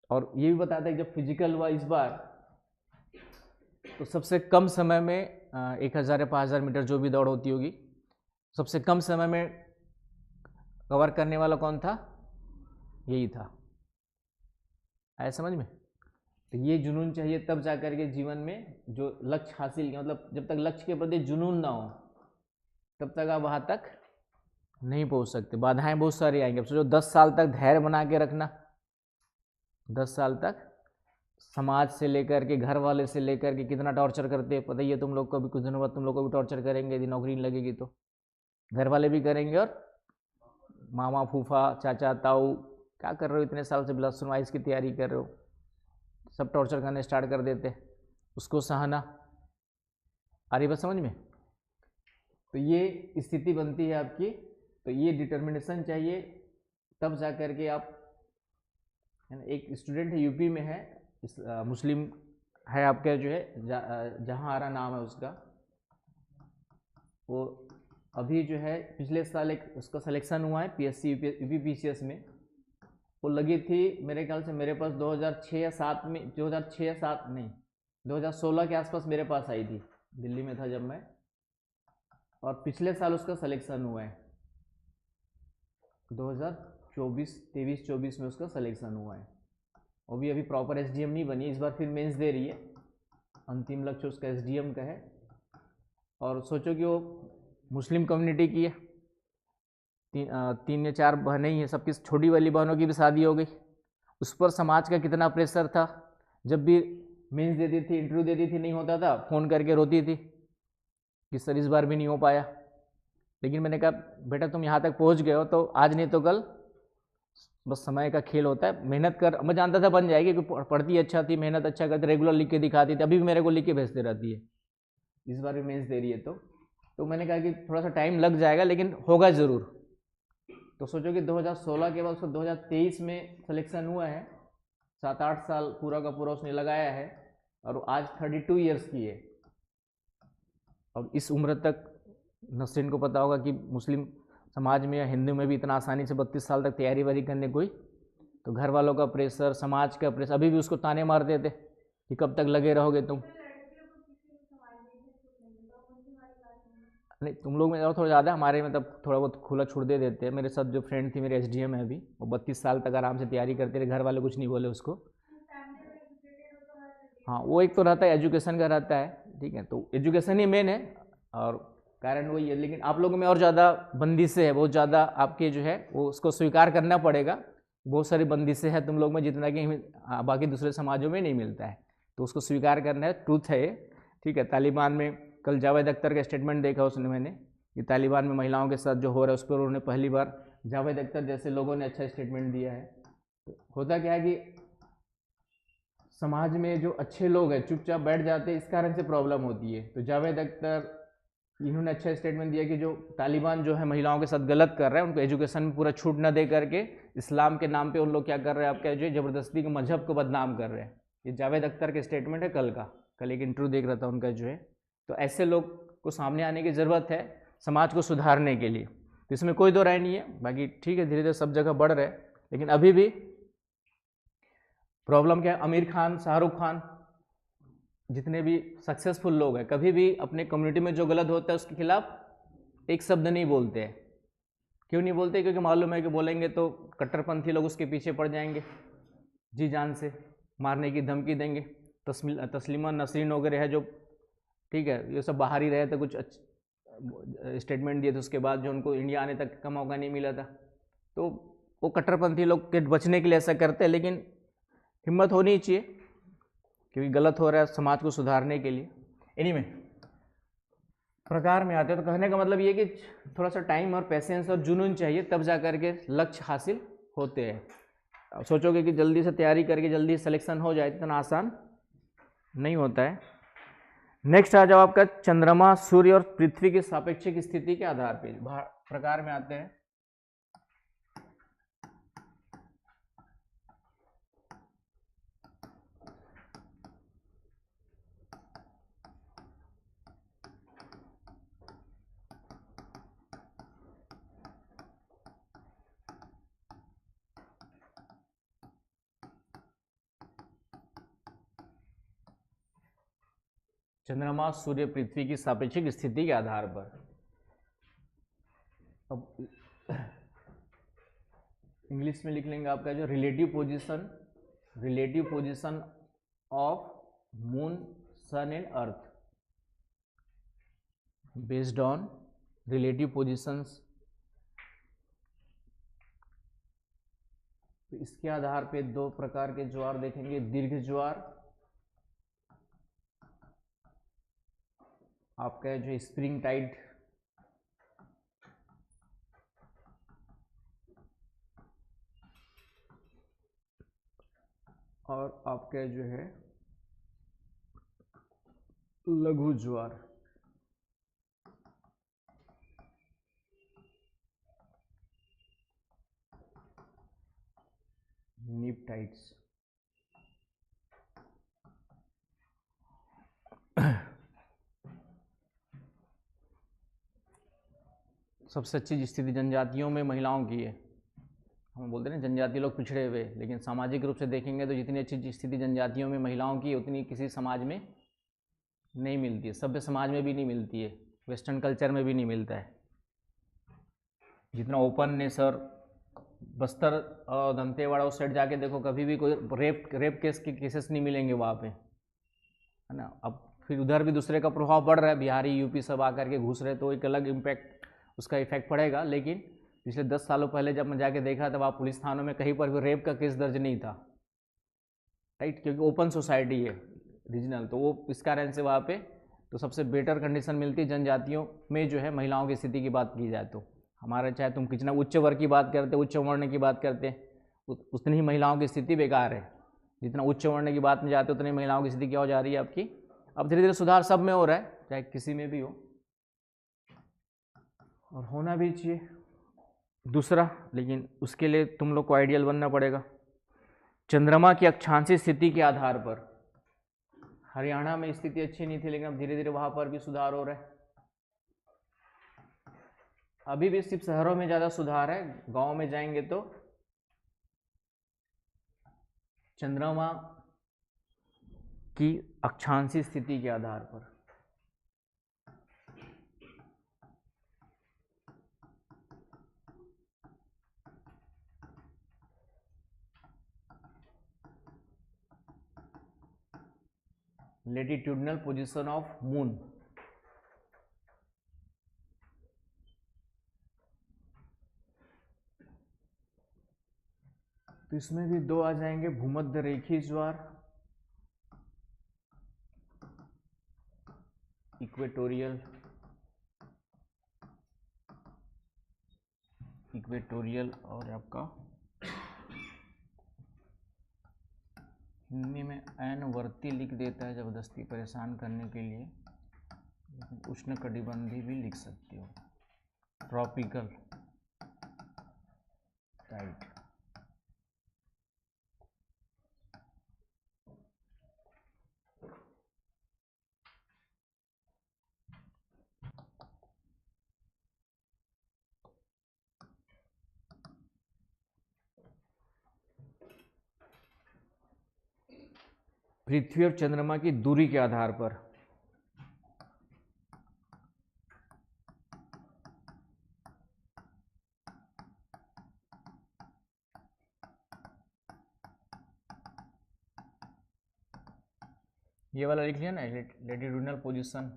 और ये भी बताता है कि जब फिजिकल हुआ इस बार, तो सबसे कम समय में 1000 या 5000 मीटर जो भी दौड़ होती होगी, सबसे कम समय में कवर करने वाला कौन था? यही था। आया समझ में? तो ये जुनून चाहिए, तब जाकर के जीवन में जो लक्ष्य हासिल किया, मतलब जब तक लक्ष्य के प्रति जुनून ना हो तब तक आप वहाँ तक नहीं पहुँच सकते। बाधाएं बहुत सारी आएंगी। अब सोचो 10 साल तक धैर्य बना के रखना, 10 साल तक समाज से लेकर के, घर वाले से लेकर के कितना टॉर्चर करते हैं पता ही है तुम लोग को भी। कुछ दिनों बाद तुम लोग को भी टॉर्चर करेंगे यदि नौकरी नहीं लगेगी तो। घर वाले भी करेंगे और मामा फूफा चाचा ताऊ, क्या कर रहे हो इतने साल से +1 वाइज की तैयारी कर रहे हो, सब टॉर्चर करने स्टार्ट कर देते, उसको सहना। आ रही बात समझ में? तो ये स्थिति बनती है आपकी। तो ये डिटर्मिनेशन चाहिए, तब जा कर के आप, है ना। एक स्टूडेंट है यूपी में है, मुस्लिम है आपका जो है, जहाँ आ रहा नाम है उसका, वो अभी जो है पिछले साल एक उसका सिलेक्शन हुआ है पीएससी यूपी पीसीएस में। वो लगी थी मेरे ख्याल से, मेरे पास 2006 या 7 में, 2006 या 7 नहीं, 2016 के आसपास मेरे पास आई थी, दिल्ली में था जब मैं। और पिछले साल उसका सिलेक्शन हुआ है, 2023-24 में उसका सिलेक्शन हुआ है। वो भी अभी प्रॉपर एसडीएम नहीं बनी, इस बार फिर मेंस दे रही है। अंतिम लक्ष्य उसका एसडीएम का है। और सोचो कि वो मुस्लिम कम्युनिटी की है, 3 या 4 बहनें ही हैं, सबकी छोटी वाली बहनों की भी शादी हो गई। उस पर समाज का कितना प्रेशर था। जब भी मेंस देती थी, इंटरव्यू देती थी, नहीं होता था, फ़ोन करके रोती थी कि सर इस बार भी नहीं हो पाया। लेकिन मैंने कहा बेटा तुम यहाँ तक पहुँच गए हो तो आज नहीं तो कल, बस समय का खेल होता है, मेहनत कर। मैं जानता था बन जाएगी क्योंकि पढ़ती अच्छा थी, मेहनत अच्छा करती, रेगुलर लिख के दिखाती थी, अभी भी मेरे को लिख के भेजते रहती है। इस बार भी मेंस दे रही है तो मैंने कहा कि थोड़ा सा टाइम लग जाएगा लेकिन होगा ज़रूर। तो सोचो कि 2016 के बाद उसको 2023 में सिलेक्शन हुआ है, 7-8 साल पूरा का पूरा उसने लगाया है, और आज 32 ईयर्स की है। और इस उम्र तक नसरीन को पता होगा कि मुस्लिम समाज में या हिंदू में भी इतना आसानी से 32 साल तक तैयारी वारी करने कोई, तो घर वालों का प्रेशर, समाज का प्रेशर, अभी भी उसको ताने मारते थे कि कब तक लगे रहोगे तुम। नहीं तुम लोग में और थोड़ा ज़्यादा, हमारे में तब थोड़ा बहुत खुला छूट दे देते हैं। मेरे साथ जो फ्रेंड थी, मेरे एसडीएम है अभी, वो 32 साल तक आराम से तैयारी करते रहे, घर वाले कुछ नहीं बोले उसको। हाँ वो एक तो रहता है, एजुकेशन का रहता है, ठीक है, तो एजुकेशन ही मेन है और कारण वही है। लेकिन आप लोगों में और ज़्यादा बंदिशें है, बहुत ज़्यादा आपके जो है वो उसको स्वीकार करना पड़ेगा। बहुत सारी बंदिशें हैं तुम लोग में, जितना कि बाकी दूसरे समाजों में नहीं मिलता है, तो उसको स्वीकार करना है, ट्रूथ है ये, ठीक है। तालिबान में कल जावेद अख्तर का स्टेटमेंट देखा उसने मैंने, कि तालिबान में महिलाओं के साथ जो हो रहा है उस पर उन्होंने पहली बार जावेद अख्तर जैसे लोगों ने अच्छा स्टेटमेंट दिया है। तो होता क्या है कि समाज में जो अच्छे लोग हैं चुपचाप बैठ जाते हैं, इस कारण से प्रॉब्लम होती है। तो जावेद अख्तर इन्होंने अच्छा स्टेटमेंट दिया कि जो तालिबान जो है महिलाओं के साथ गलत कर रहे हैं, उनको एजुकेशन में पूरा छूट न दे करके इस्लाम के नाम पे उन लोग क्या कर रहे हैं, आपका जो ज़बरदस्ती के मजहब को बदनाम कर रहे हैं। ये जावेद अख्तर के स्टेटमेंट है कल का, कल एक इंटरव्यू देख रहा था उनका जो है। तो ऐसे लोग को सामने आने की ज़रूरत है समाज को सुधारने के लिए, तो इसमें कोई दो राय नहीं है। बाकी ठीक है, धीरे धीरे सब जगह बढ़ रहे हैं, लेकिन अभी भी प्रॉब्लम क्या है, आमिर खान, शाहरुख खान, जितने भी सक्सेसफुल लोग हैं, कभी भी अपने कम्युनिटी में जो गलत होता है उसके खिलाफ एक शब्द नहीं बोलते हैं। क्यों नहीं बोलते? क्योंकि मालूम है कि बोलेंगे तो कट्टरपंथी लोग उसके पीछे पड़ जाएंगे, जी जान से मारने की धमकी देंगे। तस्लीमा नसरीन वगैरह है जो, ठीक है, ये सब बाहर ही रहे थे, कुछ स्टेटमेंट दिए थे, उसके बाद जो उनको इंडिया आने तक का मौका नहीं मिला था। तो वो कट्टरपंथी लोग के बचने के लिए ऐसा करते हैं, लेकिन हिम्मत होनी चाहिए क्योंकि गलत हो रहा है समाज को सुधारने के लिए। एनीवे प्रकार में आते हैं, तो कहने का मतलब ये कि थोड़ा सा टाइम और पेशेंस और जुनून चाहिए, तब जा करके लक्ष्य हासिल होते हैं। सोचोगे कि जल्दी से तैयारी करके जल्दी सिलेक्शन हो जाए, इतना आसान नहीं होता है। नेक्स्ट आ जाओ आपका चंद्रमा, सूर्य और पृथ्वी की सापेक्षिक स्थिति के आधार पर प्रकार में आते हैं। चंद्रमा, सूर्य, पृथ्वी की सापेक्षिक स्थिति के आधार पर। अब इंग्लिश में लिख लेंगे आपका जो relative position of moon, sun and earth, based on relative positions तो इसके आधार पे दो प्रकार के ज्वार देखेंगे, दीर्घ ज्वार, आपका जो स्प्रिंग टाइड, और आपका जो है लघु ज्वार। नीप टाइड्स। सबसे अच्छी स्थिति जनजातियों में महिलाओं की है। हम बोलते हैं ना जनजातीय लोग पिछड़े हुए, लेकिन सामाजिक रूप से देखेंगे तो जितनी अच्छी स्थिति जनजातियों में महिलाओं की उतनी किसी समाज में नहीं मिलती है। सभ्य समाज में भी नहीं मिलती है, वेस्टर्न कल्चर में भी नहीं मिलता है। जितना ओपननेस और बस्तर और दंतेवाड़ा उस साइड जाके देखो, कभी भी कोई रेप केस के केसेस नहीं मिलेंगे वहाँ पे, है ना। अब फिर उधर भी दूसरे का प्रभाव पड़ रहा है, बिहारी यूपी सब आकर के घुस रहे, तो एक अलग इम्पैक्ट उसका इफेक्ट पड़ेगा। लेकिन पिछले 10 सालों पहले जब मैं जाके देखा तब आप पुलिस थानों में कहीं पर भी रेप का केस दर्ज नहीं था, राइट, क्योंकि ओपन सोसाइटी है रीजनल, तो वो इस कारण से वहाँ पे तो सबसे बेटर कंडीशन मिलती है जनजातियों में जो है महिलाओं की स्थिति की बात की जाए तो। हमारा चाहे तुम कितना उच्च वर्ग की बात करते, उच्च वर्ण की बात करते, उतनी ही महिलाओं की स्थिति बेकार है। जितना उच्च वर्ण की बात में जाते उतनी महिलाओं की स्थिति क्या हो जा रही है आपकी। अब धीरे धीरे सुधार सब में हो रहा है, चाहे किसी में भी हो, और होना भी चाहिए। दूसरा, लेकिन उसके लिए तुम लोग को आइडियल बनना पड़ेगा। चंद्रमा की अक्षांशीय स्थिति के आधार पर हरियाणा में स्थिति अच्छी नहीं थी, लेकिन अब धीरे धीरे वहां पर भी सुधार हो रहा है। अभी भी सिर्फ शहरों में ज़्यादा सुधार है, गांव में जाएंगे तो चंद्रमा की अक्षांशीय स्थिति के आधार पर लेटिट्यूडनल पोजीशन ऑफ मून, तो इसमें भी दो आ जाएंगे, भूमध्य रेखीय ज्वार, इक्वेटोरियल और आपका हिंदी में ऐनवर्ती लिख देता है जबरदस्ती परेशान करने के लिए, लेकिन उष्णकटिबंधी भी लिख सकते हो, ट्रॉपिकल टाइड। पृथ्वी और चंद्रमा की दूरी के आधार पर ये वाला लिख लिया ना, लेटिट्यूडनल पोजीशन,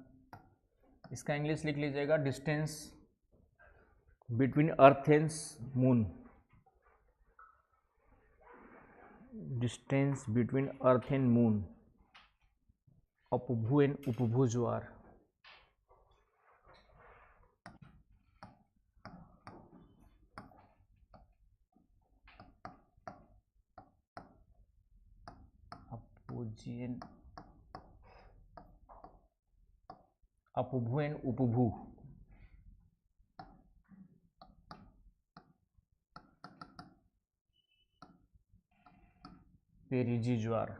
इसका इंग्लिश लिख लीजिएगा distance between earth and moon, distance between earth and moon, अपभू एंड उपभू ज्वार। अपोजियन, अपभू एंड उपभू, पेरिजी ज्वार।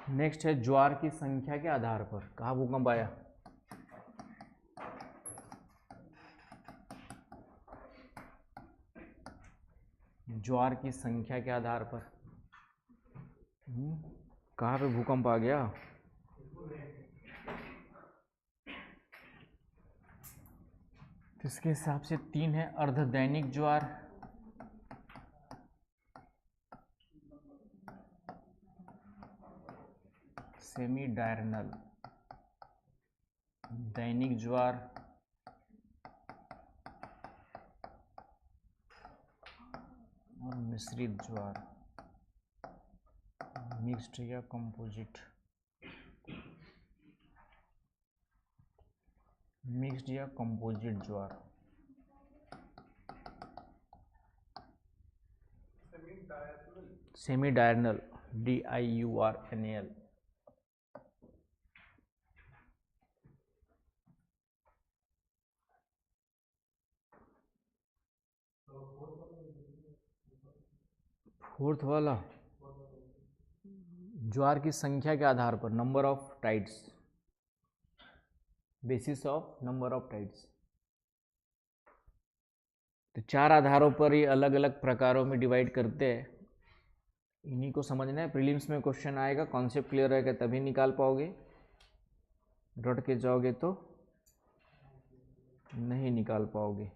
नेक्स्ट है ज्वार की संख्या के आधार पर कहाँ भूकंप आया। ज्वार की संख्या के आधार पर कहाँ पे भूकंप आ गया। इसके हिसाब से 3 है अर्धदैनिक ज्वार, सेमी डायरनल, दैनिक ज्वार, और मिश्रित ज्वार, मिक्स्ड या कंपोजिट, मिक्स्ड या कंपोजिट ज्वार। Semi diurnal, DIURNAL। फोर्थ वाला ज्वार की संख्या के आधार पर, number of tides, basis of number of tides. तो 4 आधारों पर ये अलग अलग प्रकारों में डिवाइड करते हैं। इन्हीं को समझना है। प्रीलिम्स में क्वेश्चन आएगा, कॉन्सेप्ट क्लियर रहेगा तभी निकाल पाओगे, रट के जाओगे तो नहीं निकाल पाओगे।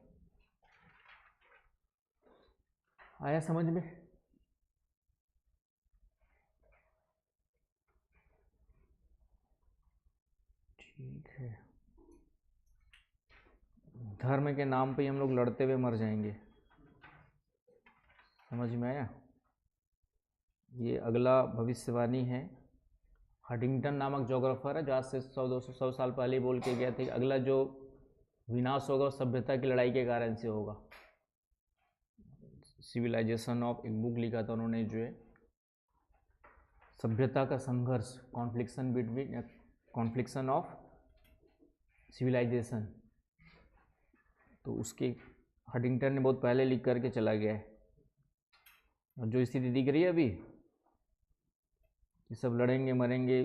आया समझ में? ठीक है। धर्म के नाम पे हम लोग लड़ते हुए मर जाएंगे, समझ में आया? ये अगला भविष्यवाणी है। हडिंगटन नामक जोग्राफर है जो आज से 100-200 साल पहले बोल के गया था कि अगला जो विनाश होगा सभ्यता की लड़ाई के कारण से होगा। सिविलाइजेशन ऑफ, एक बुक लिखा था उन्होंने, जो है सभ्यता का संघर्ष, कॉन्फ्लिक्शन बिटवीन, कॉन्फ्लिक्शन ऑफ सिविलाइजेशन। तो उसके हडिंगटन ने बहुत पहले लिख करके चला गया है। और जो स्थिति दिख रही है अभी, ये सब लड़ेंगे मरेंगे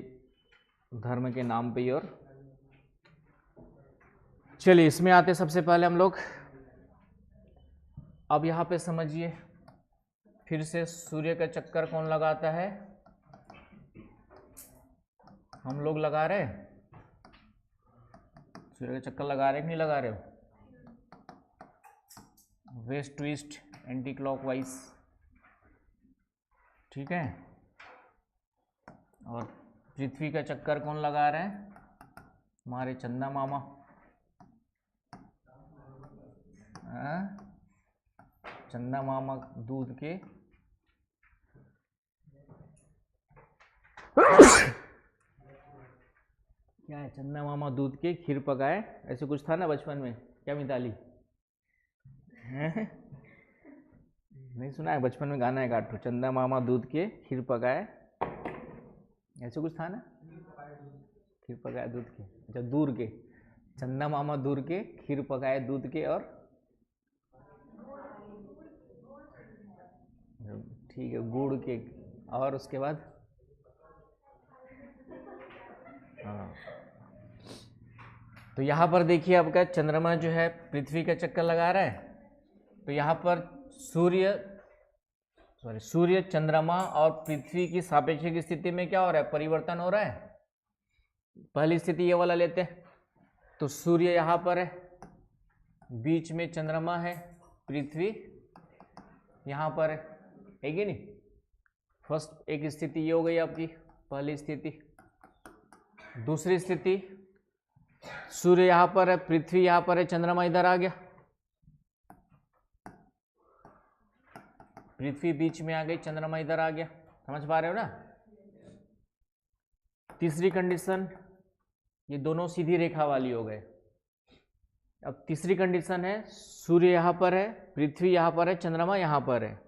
धर्म के नाम पे। और चलिए इसमें आते सबसे पहले हम लोग, अब यहाँ पे समझिए फिर से, सूर्य का चक्कर कौन लगाता है? हम लोग लगा रहे हैं। सूर्य का चक्कर लगा रहे कि नहीं लगा रहे हो? West to east, anticlockwise, ठीक है। और पृथ्वी का चक्कर कौन लगा रहे हैं? हमारे चंदा मामा। चंदा मामा दूध के क्या है? चंदा मामा दूध के खीर पकाए, ऐसे कुछ था ना बचपन में, क्या मिताली? नहीं सुना है? बचपन में गाना है गाठो, चंदा मामा दूध के खीर पकाए, ऐसे कुछ था ना? खीर पकाए दूध के, अच्छा दूर के, चंदा मामा दूर के खीर पकाए दूध के, और ठीक है गुड़ के, और उसके बाद हाँ। तो यहाँ पर देखिए आपका चंद्रमा जो है पृथ्वी का चक्कर लगा रहा है। तो यहाँ पर सूर्य, चंद्रमा और पृथ्वी की सापेक्षिक स्थिति में क्या हो रहा है? परिवर्तन हो रहा है। पहली स्थिति ये वाला लेते हैं। तो सूर्य यहाँ पर है, बीच में चंद्रमा है, पृथ्वी यहाँ पर है कि नहीं? फर्स्ट एक स्थिति ये हो गई आपकी पहली स्थिति। दूसरी स्थिति, सूर्य यहाँ पर है, पृथ्वी यहाँ पर है, चंद्रमा इधर आ गया, पृथ्वी बीच में आ गई, चंद्रमा इधर आ गया। समझ पा रहे हो ना? तीसरी कंडीशन, ये दोनों सीधी रेखा वाली हो गए। अब तीसरी कंडीशन है, सूर्य यहाँ पर है, पृथ्वी यहाँ पर है, चंद्रमा यहाँ पर है।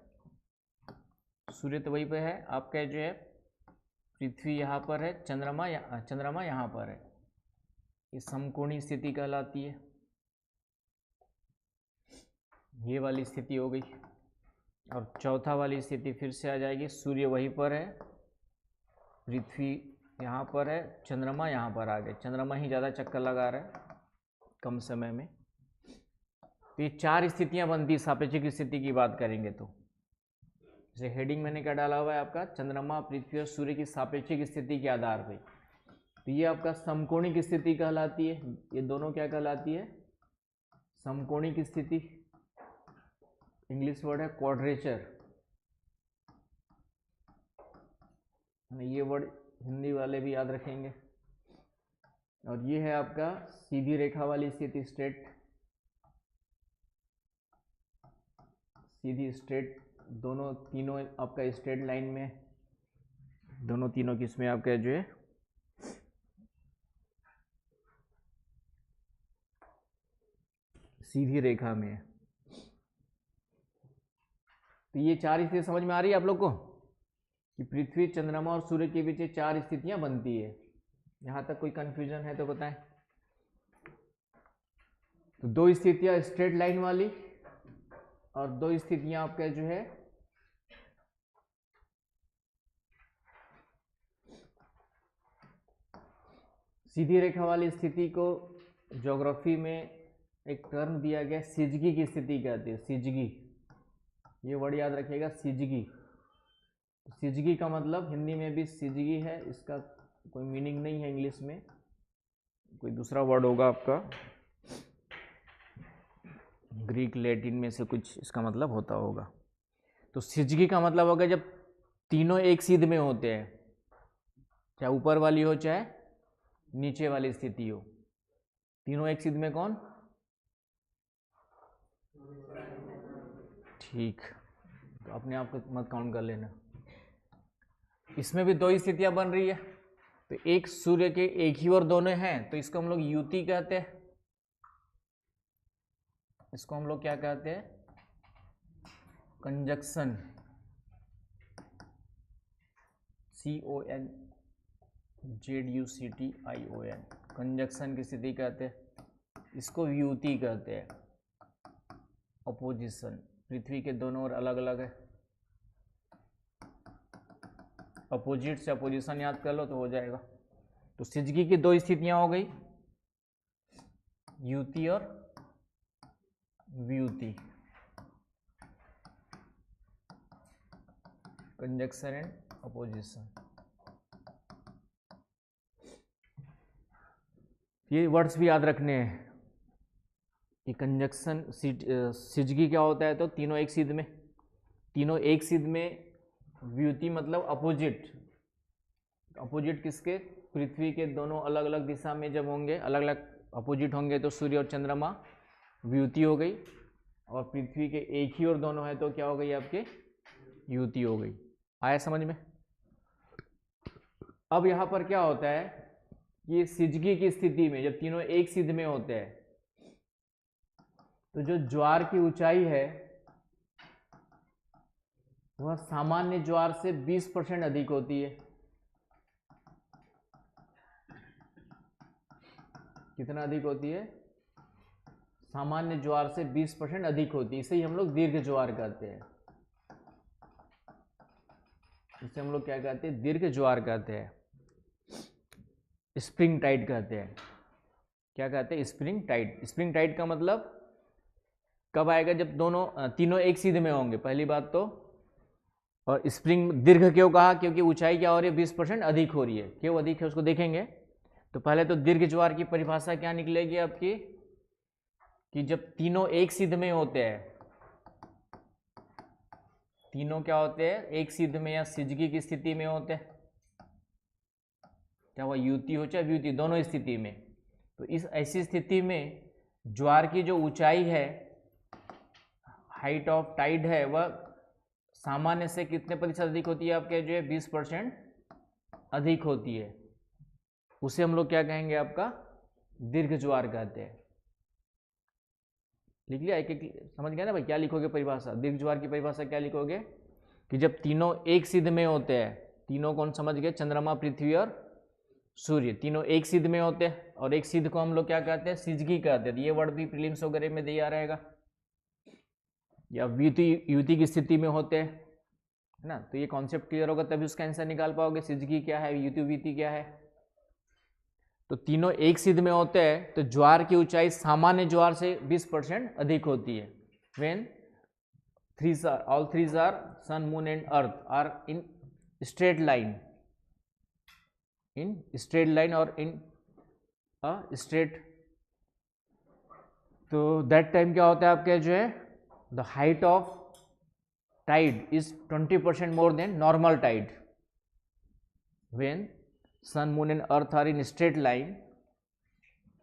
सूर्य तो वहीं पे है आपका जो है, पृथ्वी यहाँ पर है, चंद्रमा यहाँ पर है। ये समकोणीय स्थिति कहलाती है। ये वाली स्थिति हो गई। और चौथा वाली स्थिति फिर से आ जाएगी, सूर्य वहीं पर है, पृथ्वी यहाँ पर है, चंद्रमा यहाँ पर आ गए। चंद्रमा ही ज़्यादा चक्कर लगा रहा है कम समय में। तो ये 4 स्थितियाँ बनती, सापेक्षिक स्थिति की बात करेंगे तो। जैसे हेडिंग मैंने क्या डाला हुआ है आपका, चंद्रमा, पृथ्वी और सूर्य की सापेक्षिक स्थिति के आधार पर। तो ये आपका समकोणिक स्थिति कहलाती है। ये दोनों क्या कहलाती है? समकोणिक स्थिति। इंग्लिश वर्ड है क्वाड्रेचर, ये वर्ड हिंदी वाले भी याद रखेंगे। और ये है आपका सीधी रेखा वाली स्थिति, स्ट्रेट, सीधी स्ट्रेट, दोनों तीनों आपका स्ट्रेट लाइन में, दोनों तीनों किसमें आपका जो है सीधी रेखा में है। तो ये चार स्थिति समझ में आ रही है आप लोग को कि पृथ्वी, चंद्रमा और सूर्य के बीच चार स्थितियां बनती है। यहां तक कोई कंफ्यूजन है तो बताएं। तो दो स्थितियां स्ट्रेट लाइन वाली और दो स्थितियां आपका जो है सीधी रेखा वाली स्थिति को ज्योग्राफी में एक टर्म दिया गया, सिजगी की स्थिति कहते हैं। सिजगी, ये वर्ड याद रखिएगा, सिजगी। सिजगी का मतलब हिंदी में भी सिजगी है, इसका कोई मीनिंग नहीं है इंग्लिश में, कोई दूसरा वर्ड होगा आपका, ग्रीक लैटिन में से कुछ इसका मतलब होता होगा। तो सिजगी का मतलब होगा जब तीनों एक सीध में होते हैं, चाहे ऊपर वाली हो चाहे नीचे वाली स्थिति हो, तीनों एक सीध में कौन? ठीक, तो अपने आप को मत काउंट कर लेना। इसमें भी दो स्थितियां बन रही है, तो एक सूर्य के एक ही और दोनों हैं, तो इसको हम लोग युति कहते हैं। इसको हम लोग क्या कहते हैं? कंजक्शन, CONJUCTION, कंजक्शन की स्थिति कहते हैं। इसको व्युति कहते हैं, अपोजिशन, पृथ्वी के दोनों ओर अलग अलग है। अपोजिट से अपोजिशन याद कर लो तो हो जाएगा। तो सिजगी की दो स्थितियां हो गई, युति और व्युति, कंजक्शन एंड अपोजिशन। ये वर्ड्स भी याद रखने हैं कि कंजक्शन, सिजगी क्या होता है, तो तीनों एक सीध में, तीनों एक सीध में। व्युति मतलब अपोजिट, अपोजिट किसके? पृथ्वी के दोनों अलग अलग दिशा में जब होंगे, अलग अलग अपोजिट होंगे तो सूर्य और चंद्रमा, व्युति हो गई। और पृथ्वी के एक ही और दोनों है तो क्या हो गई आपके? युति हो गई। आया समझ में? अब यहां पर क्या होता है, ये सिजगी की स्थिति में जब तीनों एक सीध में होते हैं तो जो ज्वार की ऊंचाई है वह सामान्य ज्वार से 20% अधिक होती है। कितना अधिक होती है? सामान्य ज्वार से 20% अधिक होती है। इसे ही हम लोग दीर्घ ज्वार कहते हैं। इसे हम लोग क्या कहते हैं? दीर्घ ज्वार कहते हैं, स्प्रिंग टाइड कहते हैं। क्या कहते हैं? Spring Tide. स्प्रिंग टाइड का मतलब कब आएगा? जब दोनों तीनों एक सीध में होंगे, पहली बात तो। और स्प्रिंग दीर्घ क्यों कहा? क्योंकि ऊंचाई क्या हो रही है? 20% अधिक हो रही है। क्यों अधिक है उसको देखेंगे। तो पहले तो दीर्घ ज्वार की परिभाषा क्या निकलेगी आपकी, कि जब तीनों एक सीध में होते हैं, तीनों क्या होते हैं? एक सीध में या सिजगी की स्थिति में होते हैं, क्या वह युति हो चाहे व्युति, दोनों स्थिति में। तो इस ऐसी स्थिति में ज्वार की जो ऊंचाई है, हाइट ऑफ टाइड है, वह सामान्य से कितने प्रतिशत अधिक होती है आपके? जो है 20% अधिक होती है। उसे हम लोग क्या कहेंगे? आपका दीर्घ ज्वार कहते हैं। लिख लिया? एक एक समझ गया ना भाई? क्या लिखोगे परिभाषा? दीर्घ ज्वार की परिभाषा क्या लिखोगे? कि जब तीनों एक सीध में होते हैं, तीनों कौन समझ गए? चंद्रमा, पृथ्वी और सूर्य, तीनों एक सीध में होते हैं। और एक सीध को हम लोग क्या कहते हैं? सिजगी कहते हैं। ये वर्ड भी प्रीलिम्स वगैरह में दिया रहेगा। या युति की स्थिति में होते हैं, है ना? तो ये कॉन्सेप्ट क्लियर होगा तभी उसका आंसर निकाल पाओगे। सिजगी क्या है, युति व्युति क्या है। तो तीनों एक सीध में होते हैं तो ज्वार की ऊंचाई सामान्य ज्वार से 20% अधिक होती है। When all threes are sun, moon and earth are in straight line, और इन अ स्ट्रेट, तो दैट टाइम क्या होता है आपके? जो है the height of tide is 20% more than normal tide. When sun moon and earth are in straight line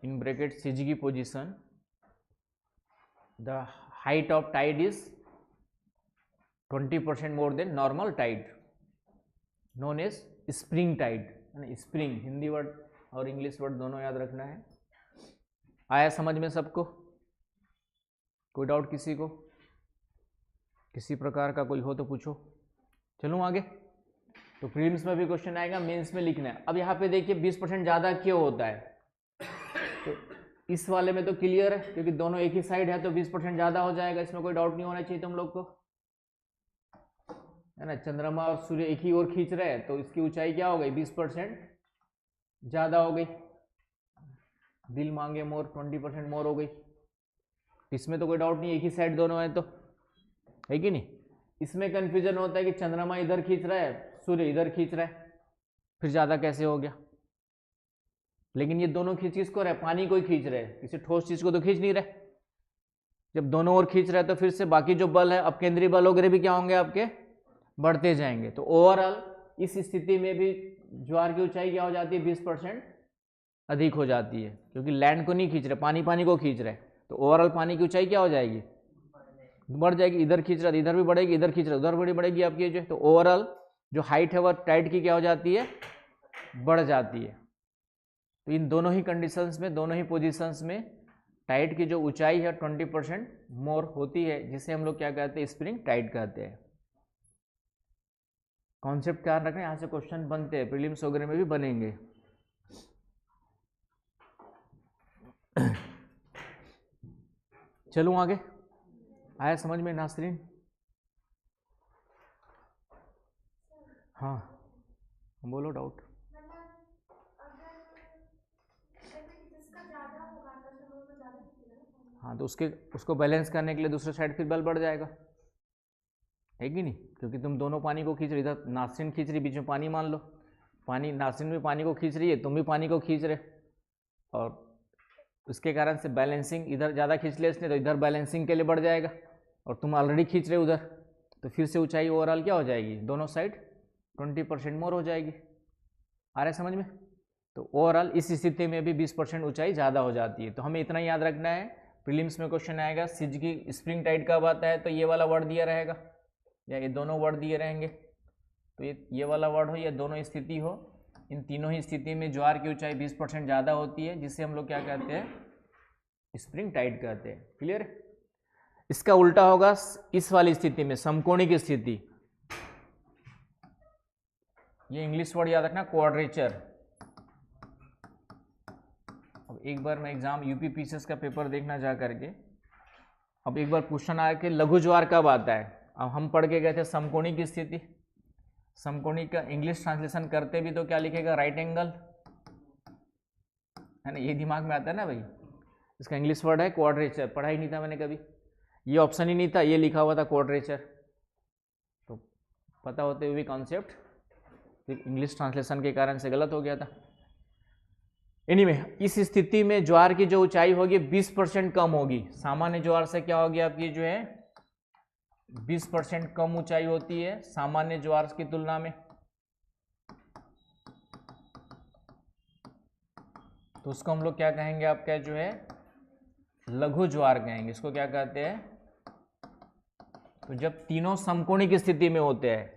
in bracket CG position, the height of tide is 20% more than normal tide, known as spring tide. Spring Hindi word और English word दोनों याद रखना है। आया समझ में सबको? कोई डाउट किसी को? किसी प्रकार का कोई हो तो पूछो। चलूँ आगे। तो प्रीलिम्स में भी क्वेश्चन आएगा, मेंस में लिखना है। अब यहाँ पे देखिए 20% ज़्यादा क्यों होता है, तो इस वाले में तो क्लियर है क्योंकि दोनों एक ही साइड है तो 20% ज़्यादा हो जाएगा, इसमें कोई डाउट नहीं होना चाहिए तुम लोग को, है ना। चंद्रमा और सूर्य एक ही ओर खींच रहे हैं तो इसकी ऊंचाई क्या हो गई, 20% ज़्यादा हो गई। दिल मांगे मोर 20% मोर हो गई। इसमें तो कोई डाउट नहीं, एक ही साइड दोनों है तो, है कि नहीं। इसमें कंफ्यूजन होता है कि चंद्रमा इधर खींच रहा है, सूर्य इधर खींच रहा है, फिर ज़्यादा कैसे हो गया। लेकिन ये दोनों खींच किसको रहे, पानी को ही खींच रहे हैं, किसी ठोस चीज को तो खींच नहीं रहे। जब दोनों ओर खींच रहे हैं तो फिर से बाकी जो बल है, अब केंद्रीय बल वगैरह भी क्या होंगे आपके, बढ़ते जाएंगे। तो ओवरऑल इस स्थिति में भी ज्वार की ऊंचाई क्या हो जाती है, 20% अधिक हो जाती है, क्योंकि लैंड को नहीं खींच रहे, पानी पानी को खींच रहे। तो ओवरऑल पानी की ऊंचाई क्या हो जाएगी, बढ़ जाएगी। इधर खींच रहा है इधर भी बढ़ेगी, इधर खींच रहा है उधर बड़ी बढ़ेगी आपकी जो। तो ओवरऑल जो हाइट है वह टाइड की क्या हो जाती है, बढ़ जाती है। तो इन दोनों ही कंडीशंस में, दोनों ही पोजीशंस में टाइड की जो ऊंचाई है 20% मोर होती है, जिसे हम लोग क्या कहते हैं, स्प्रिंग टाइड कहते हैं। कॉन्सेप्ट ध्यान रखना, यहाँ से क्वेश्चन बनते हैं, प्रीलिम्स वगैरह में भी बनेंगे। चलूँ आगे। आया समझ में नासरीन? हाँ बोलो डाउट। हाँ तो उसको बैलेंस करने के लिए दूसरे साइड फिर बल बढ़ जाएगा, है कि नहीं। क्योंकि तुम दोनों पानी को खींच रही, इधर नासरीन खींच रही, बीच में पानी मान लो, पानी नासरीन भी पानी को खींच रही है, तुम भी पानी को खींच रहे, और उसके कारण से बैलेंसिंग, इधर ज़्यादा खींच ले इसने तो इधर बैलेंसिंग के लिए बढ़ जाएगा, और तुम ऑलरेडी खींच रहे उधर, तो फिर से ऊंचाई ओवरऑल क्या हो जाएगी, दोनों साइड 20% मोर हो जाएगी। आ रहा है समझ में? तो ओवरऑल इस स्थिति में भी 20% ऊंचाई ज़्यादा हो जाती है। तो हमें इतना याद रखना है, प्रीलिम्स में क्वेश्चन आएगा सिज की स्प्रिंग टाइड कब आता है, तो ये वाला वर्ड दिया रहेगा या ये दोनों वर्ड दिए रहेंगे। तो ये वाला वर्ड हो या दोनों स्थिति हो, इन तीनों ही स्थिति में ज्वार की ऊंचाई 20% ज़्यादा होती है, जिसे हम लोग क्या कहते हैं, स्प्रिंग टाइड कहते हैं। क्लियर है? इसका उल्टा होगा इस वाली स्थिति में, समकोणिक स्थिति। ये इंग्लिश वर्ड याद रखना, क्वाड्रेचर। अब एक बार मैं एग्जाम यूपी पीसीएस का पेपर देखना जा करके, अब एक बार क्वेश्चन आया कि लघु ज्वार कब आता है। अब हम पढ़ के गए थे समकोणिक स्थिति, समकोणिक का इंग्लिश ट्रांसलेशन करते भी तो क्या लिखेगा, राइट एंगल, है ना। ये दिमाग में आता है ना भाई। इसका इंग्लिश वर्ड है क्वाड्रेचर, पढ़ा ही नहीं था मैंने कभी, ये ऑप्शन ही नहीं था, ये लिखा हुआ था क्वाड्रेचर। तो पता होते हुए भी कॉन्सेप्ट इंग्लिश ट्रांसलेशन के कारण से गलत हो गया था। एनीवे, इस स्थिति में ज्वार की जो ऊंचाई होगी 20% कम होगी, सामान्य ज्वार से क्या होगी आपकी जो है 20% कम ऊंचाई होती है सामान्य ज्वार की तुलना में। तो उसको हम लोग क्या कहेंगे, आपका जो है लघु ज्वार कहेंगे। इसको क्या कहते हैं, तो जब तीनों समकोणिक स्थिति में होते हैं,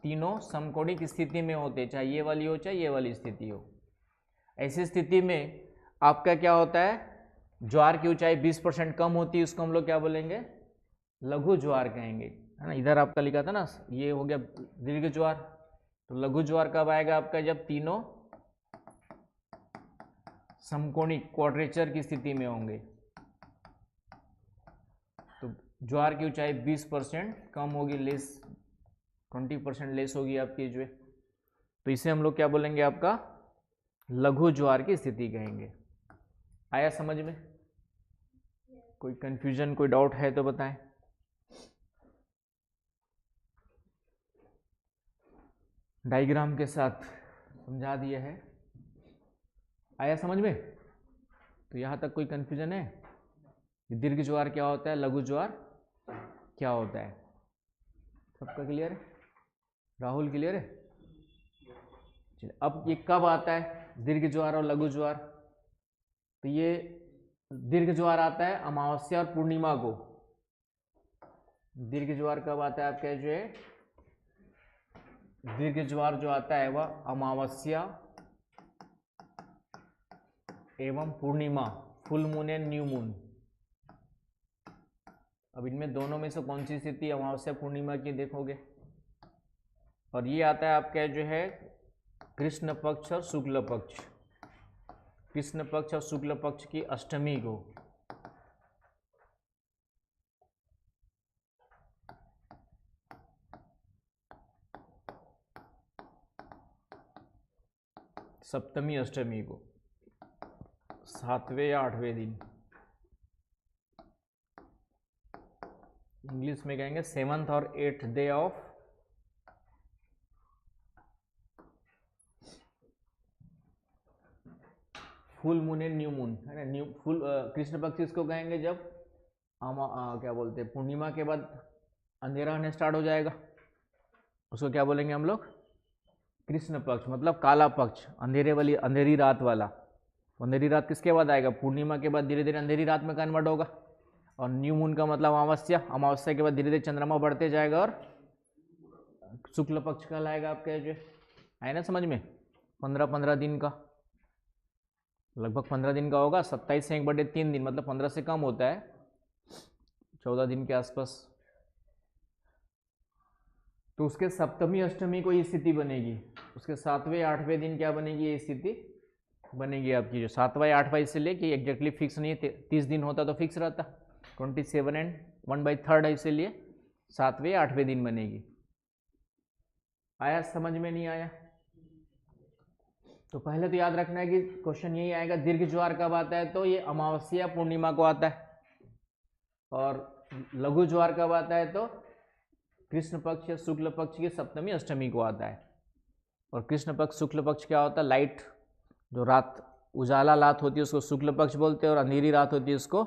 तीनों समकोणिक स्थिति में होते हैं, चाहे ये वाली हो चाहे ये वाली स्थिति हो, ऐसी स्थिति में आपका क्या होता है, ज्वार की ऊंचाई 20% कम होती है, उसको हम लोग क्या बोलेंगे, लघु ज्वार कहेंगे, है ना। इधर आपका लिखा था ना, ये हो गया दीर्घ ज्वार। तो लघु ज्वार कब आएगा आपका, जब तीनों समकोणिक क्वाड्रेचर की स्थिति में होंगे। तो ज्वार की ऊंचाई 20% कम होगी, लेस 20% लेस होगी आपकी जो है, तो इसे हम लोग क्या बोलेंगे, आपका लघु ज्वार की स्थिति कहेंगे। आया समझ में? कोई कंफ्यूजन, कोई डाउट है तो बताएं। डायग्राम के साथ समझा दिया है। आया समझ में? तो यहाँ तक कोई कंफ्यूजन है? दीर्घ ज्वार क्या होता है, लघु ज्वार क्या होता है, सबका क्लियर है? राहुल क्लियर है? चलिए अब ये कब आता है दीर्घ ज्वार और लघु ज्वार? तो ये दीर्घ ज्वार आता है अमावस्या और पूर्णिमा को। दीर्घ ज्वार कब आता है आपका जो है? दीर्घ ज्वार जो आता है वह अमावस्या एवं पूर्णिमा, full moon and new moon. अब इनमें दोनों में से कौन सी स्थिति अमावस्या पूर्णिमा की देखोगे? और ये आता है आपका जो है कृष्ण पक्ष और शुक्ल पक्ष। कृष्ण पक्ष और शुक्ल पक्ष की अष्टमी को। सप्तमी अष्टमी को, 7वें या 8वें दिन। इंग्लिश में कहेंगे 7th और 8th day of full moon and new moon, है ना। न्यू फुल कृष्ण पक्ष इसको कहेंगे जब क्या बोलते हैं पूर्णिमा के बाद अंधेरा होने स्टार्ट हो जाएगा, उसको क्या बोलेंगे हम लोग? कृष्ण पक्ष, मतलब काला पक्ष, अंधेरे वाली, अंधेरी रात वाला। अंधेरी रात किसके बाद आएगा? पूर्णिमा के बाद धीरे धीरे अंधेरी रात में कन्वर्ट होगा। और न्यू मून का मतलब अमावस्या, अमावस्या के बाद धीरे धीरे चंद्रमा बढ़ते जाएगा और शुक्ल पक्ष का लाएगा आपके जो है ना समझ में। 15 दिन का, लगभग 15 दिन का होगा। 27 से 1/3 दिन, मतलब 15 से कम होता है, 14 दिन के आसपास। तो उसके सप्तमी अष्टमी को ये स्थिति बनेगी। उसके 7वें 8वें दिन क्या बनेगी? ये स्थिति बनेगी आपकी। जो 7वां या 8वां इसलिए कि एग्जैक्टली फिक्स नहीं है, 30 दिन होता तो फिक्स रहता। 27 एंड 1/3 है, इसीलिए 7वें 8वें दिन बनेगी। आया समझ में? नहीं आया? तो पहले तो याद रखना है कि क्वेश्चन यही आएगा दीर्घ ज्वार कब आता है? तो ये अमावस्या पूर्णिमा को आता है। और लघु ज्वार कब आता है? तो कृष्ण पक्ष या शुक्ल पक्ष की सप्तमी अष्टमी को आता है। और कृष्ण पक्ष शुक्ल पक्ष क्या होता है? लाइट, जो रात उजाला रात होती है उसको शुक्ल पक्ष बोलते हैं, और अंधेरी रात होती है उसको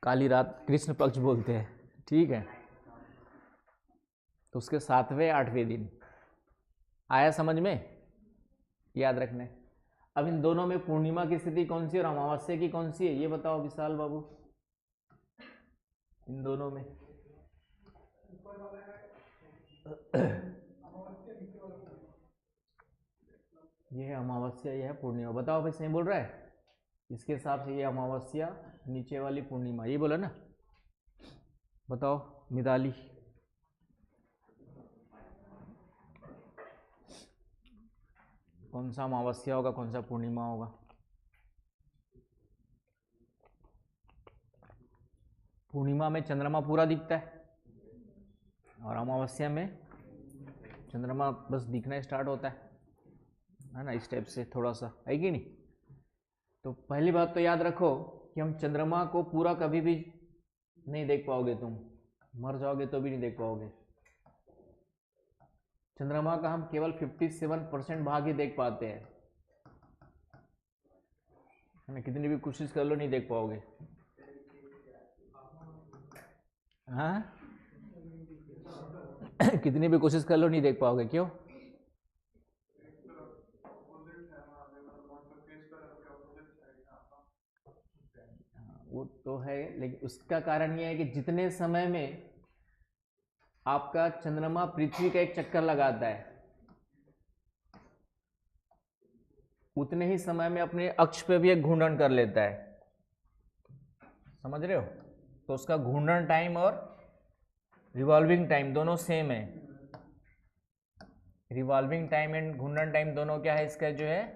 काली रात, कृष्ण पक्ष बोलते हैं। ठीक है, तो उसके 7वें 8वें दिन। आया समझ में? याद रखना है। अब इन दोनों में पूर्णिमा की स्थिति कौन सी और अमावस्या की कौन सी है, ये बताओ विशाल बाबू। इन दोनों में ये है अमावस्या, ये है पूर्णिमा। बताओ भाई, सही बोल रहा है? इसके हिसाब से ये अमावस्या, नीचे वाली पूर्णिमा, ये बोला ना। बताओ मिताली। कौन सा अमावस्या होगा, कौन सा पूर्णिमा होगा? पूर्णिमा में चंद्रमा पूरा दिखता है, और अमावस्या में चंद्रमा बस दिखना स्टार्ट होता है ना, इस टाइप से थोड़ा सा, है कि नहीं? तो पहली बात तो याद रखो कि हम चंद्रमा को पूरा कभी भी नहीं देख पाओगे, तुम मर जाओगे तो भी नहीं देख पाओगे। चंद्रमा का हम केवल 57% भाग ही देख पाते हैं, है ना। कितनी भी कोशिश कर लो नहीं देख पाओगे। हाँ कितनी भी कोशिश कर लो नहीं देख पाओगे। क्यों? वो तो है, लेकिन उसका कारण ये है कि जितने समय में आपका चंद्रमा पृथ्वी का एक चक्कर लगाता है, उतने ही समय में अपने अक्ष पे भी एक घूर्णन कर लेता है। समझ रहे हो? तो उसका घूर्णन टाइम और रिवॉल्विंग टाइम दोनों सेम है। रिवॉल्विंग टाइम एंड घूर्णन टाइम दोनों क्या है इसका जो है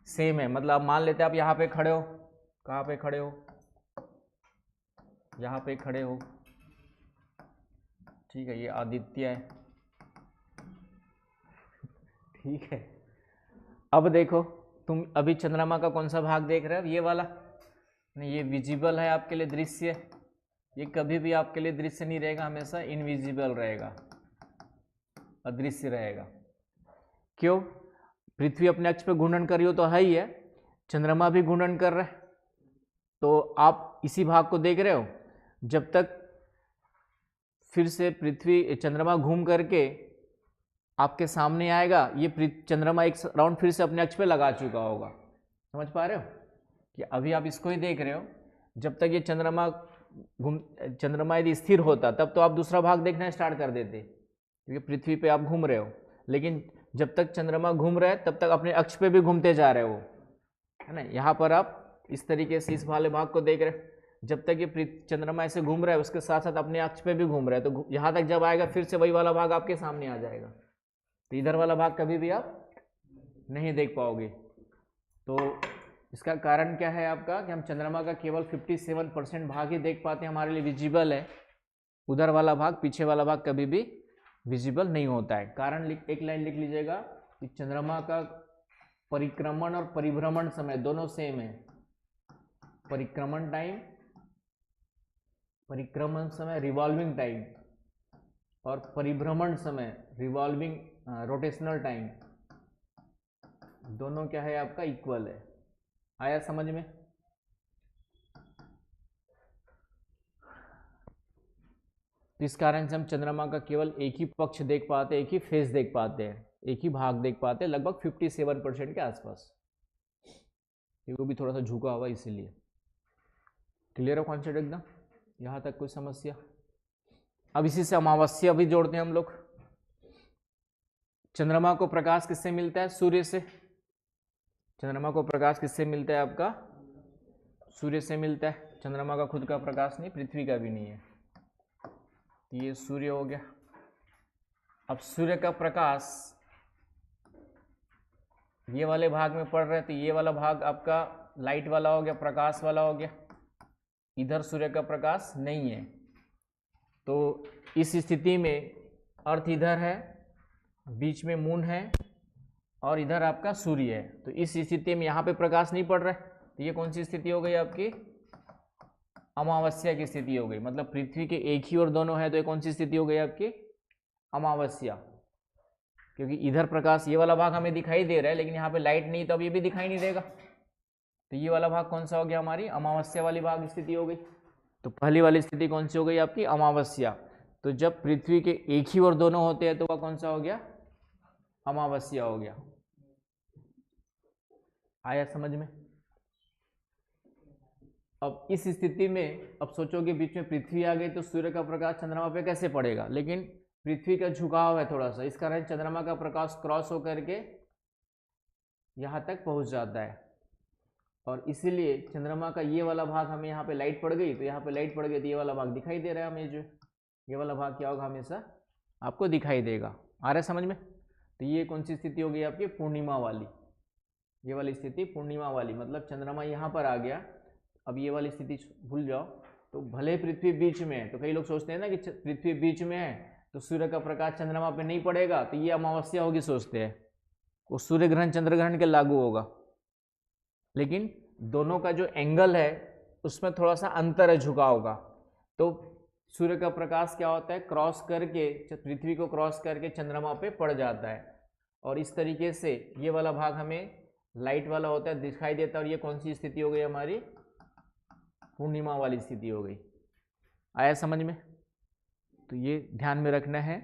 सेम है। मतलब मान लेते हैं आप यहाँ पे खड़े हो, कहाँ पे खड़े हो? यहाँ पे खड़े हो, ठीक है। ये आदित्य है, ठीक है। अब देखो तुम अभी चंद्रमा का कौन सा भाग देख रहे हो? ये वाला नहीं, ये विजिबल है आपके लिए दृश्य। ये कभी भी आपके लिए दृश्य नहीं रहेगा, हमेशा इनविजिबल रहेगा, अदृश्य रहेगा। क्यों? पृथ्वी अपने अक्ष पे घूर्णन कर रही हो तो है ही है, चंद्रमा भी घूर्णन कर रहा है, तो आप इसी भाग को देख रहे हो। जब तक फिर से पृथ्वी चंद्रमा घूम करके आपके सामने आएगा, ये चंद्रमा एक राउंड फिर से अपने अक्ष पे लगा चुका होगा। समझ पा रहे हो कि अभी आप इसको ही देख रहे हो, जब तक ये चंद्रमा यदि स्थिर होता तब तो आप दूसरा भाग देखना स्टार्ट कर देते, क्योंकि पृथ्वी पे आप घूम रहे हो। लेकिन जब तक चंद्रमा घूम रहा है तब तक अपने अक्ष पे भी घूमते जा रहे हो, है ना। यहाँ पर आप इस तरीके से इस वाले भाग को देख रहे हो, जब तक ये चंद्रमा ऐसे घूम रहा है उसके साथ साथ अपने अक्ष पे भी घूम रहा है, तो यहाँ तक जब आएगा फिर से वही वाला भाग आपके सामने आ जाएगा, तो इधर वाला भाग कभी भी आप नहीं देख पाओगे। तो इसका कारण क्या है आपका कि हम चंद्रमा का केवल 57% भाग ही देख पाते हैं, हमारे लिए विजिबल है। उधर वाला भाग, पीछे वाला भाग कभी भी विजिबल नहीं होता है। कारण एक लाइन लिख लीजिएगा कि चंद्रमा का परिक्रमण और परिभ्रमण समय दोनों सेम है। परिक्रमण समय रिवॉल्विंग टाइम और परिभ्रमण समय रिवॉल्विंग रोटेशनल टाइम, दोनों क्या है आपका इक्वल है। आया समझ में? तो इस कारण से हम चंद्रमा का केवल एक ही पक्ष देख पाते हैं, एक ही फेस देख पाते हैं, एक ही भाग देख पाते हैं, लगभग 57% के आसपास। ये भी थोड़ा सा झुका हुआ इसीलिए। क्लियर हो कॉन्सेप्ट एकदम? यहाँ तक कोई समस्या? अब इसी से अमावस्या भी जोड़ते हैं हम लोग। चंद्रमा को प्रकाश किससे मिलता है? सूर्य से। चंद्रमा को प्रकाश किससे मिलता है आपका? सूर्य से मिलता है। चंद्रमा का खुद का प्रकाश नहीं, पृथ्वी का भी नहीं है। ये सूर्य हो गया। अब सूर्य का प्रकाश ये वाले भाग में पड़ रहा है, तो ये वाला भाग आपका लाइट वाला हो गया, प्रकाश वाला हो गया। इधर सूर्य का प्रकाश नहीं है, तो इस स्थिति में अर्थ इधर है, बीच में मून है और इधर आपका सूर्य है। तो इस स्थिति में यहाँ पे प्रकाश नहीं पड़ रहा है, तो ये कौन सी स्थिति हो गई आपकी? अमावस्या की स्थिति हो गई। मतलब पृथ्वी के एक ही और दोनों है, तो ये कौन सी स्थिति हो गई आपकी? अमावस्या। क्योंकि इधर प्रकाश ये वाला भाग हमें दिखाई दे रहा है, लेकिन यहाँ पे लाइट नहीं, तो अब ये भी दिखाई नहीं देगा। तो ये वाला भाग कौन सा हो गया? हमारी अमावस्या वाली भाग स्थिति हो गई। तो पहली वाली स्थिति कौन सी हो गई आपकी? अमावस्या। तो जब पृथ्वी के एक ही और दोनों होते हैं तो वह कौन सा हो गया? अमावस्या हो गया। आया समझ में? अब इस स्थिति में अब सोचोगे बीच में पृथ्वी आ गई तो सूर्य का प्रकाश चंद्रमा पे कैसे पड़ेगा? लेकिन पृथ्वी का झुकाव है थोड़ा सा, इस कारण चंद्रमा का प्रकाश क्रॉस होकर के यहाँ तक पहुँच जाता है, और इसीलिए चंद्रमा का ये वाला भाग हमें यहाँ पे लाइट पड़ गई, तो यहाँ पे लाइट पड़ गई तो ये वाला भाग दिखाई दे रहा है हमें। जो ये वाला भाग क्या होगा? हमेशा आपको दिखाई देगा। आ रहा है समझ में? तो ये कौन सी स्थिति हो गई आपकी? पूर्णिमा वाली। ये वाली स्थिति पूर्णिमा वाली, मतलब चंद्रमा यहाँ पर आ गया। अब ये वाली स्थिति भूल जाओ। तो भले पृथ्वी बीच में है, तो कई लोग सोचते हैं ना कि पृथ्वी बीच में है तो सूर्य का प्रकाश चंद्रमा पे नहीं पड़ेगा, तो ये अमावस्या होगी सोचते हैं। वो सूर्य ग्रहण चंद्र ग्रहण के लागू होगा, लेकिन दोनों का जो एंगल है उसमें थोड़ा सा अंतर है, झुकाव का। तो सूर्य का प्रकाश क्या होता है? क्रॉस करके, पृथ्वी को क्रॉस करके चंद्रमा पे पड़ जाता है, और इस तरीके से ये वाला भाग हमें लाइट वाला होता है, दिखाई देता है। और ये कौन सी स्थिति हो गई हमारी? पूर्णिमा वाली स्थिति हो गई। आया समझ में? तो ये ध्यान में रखना है।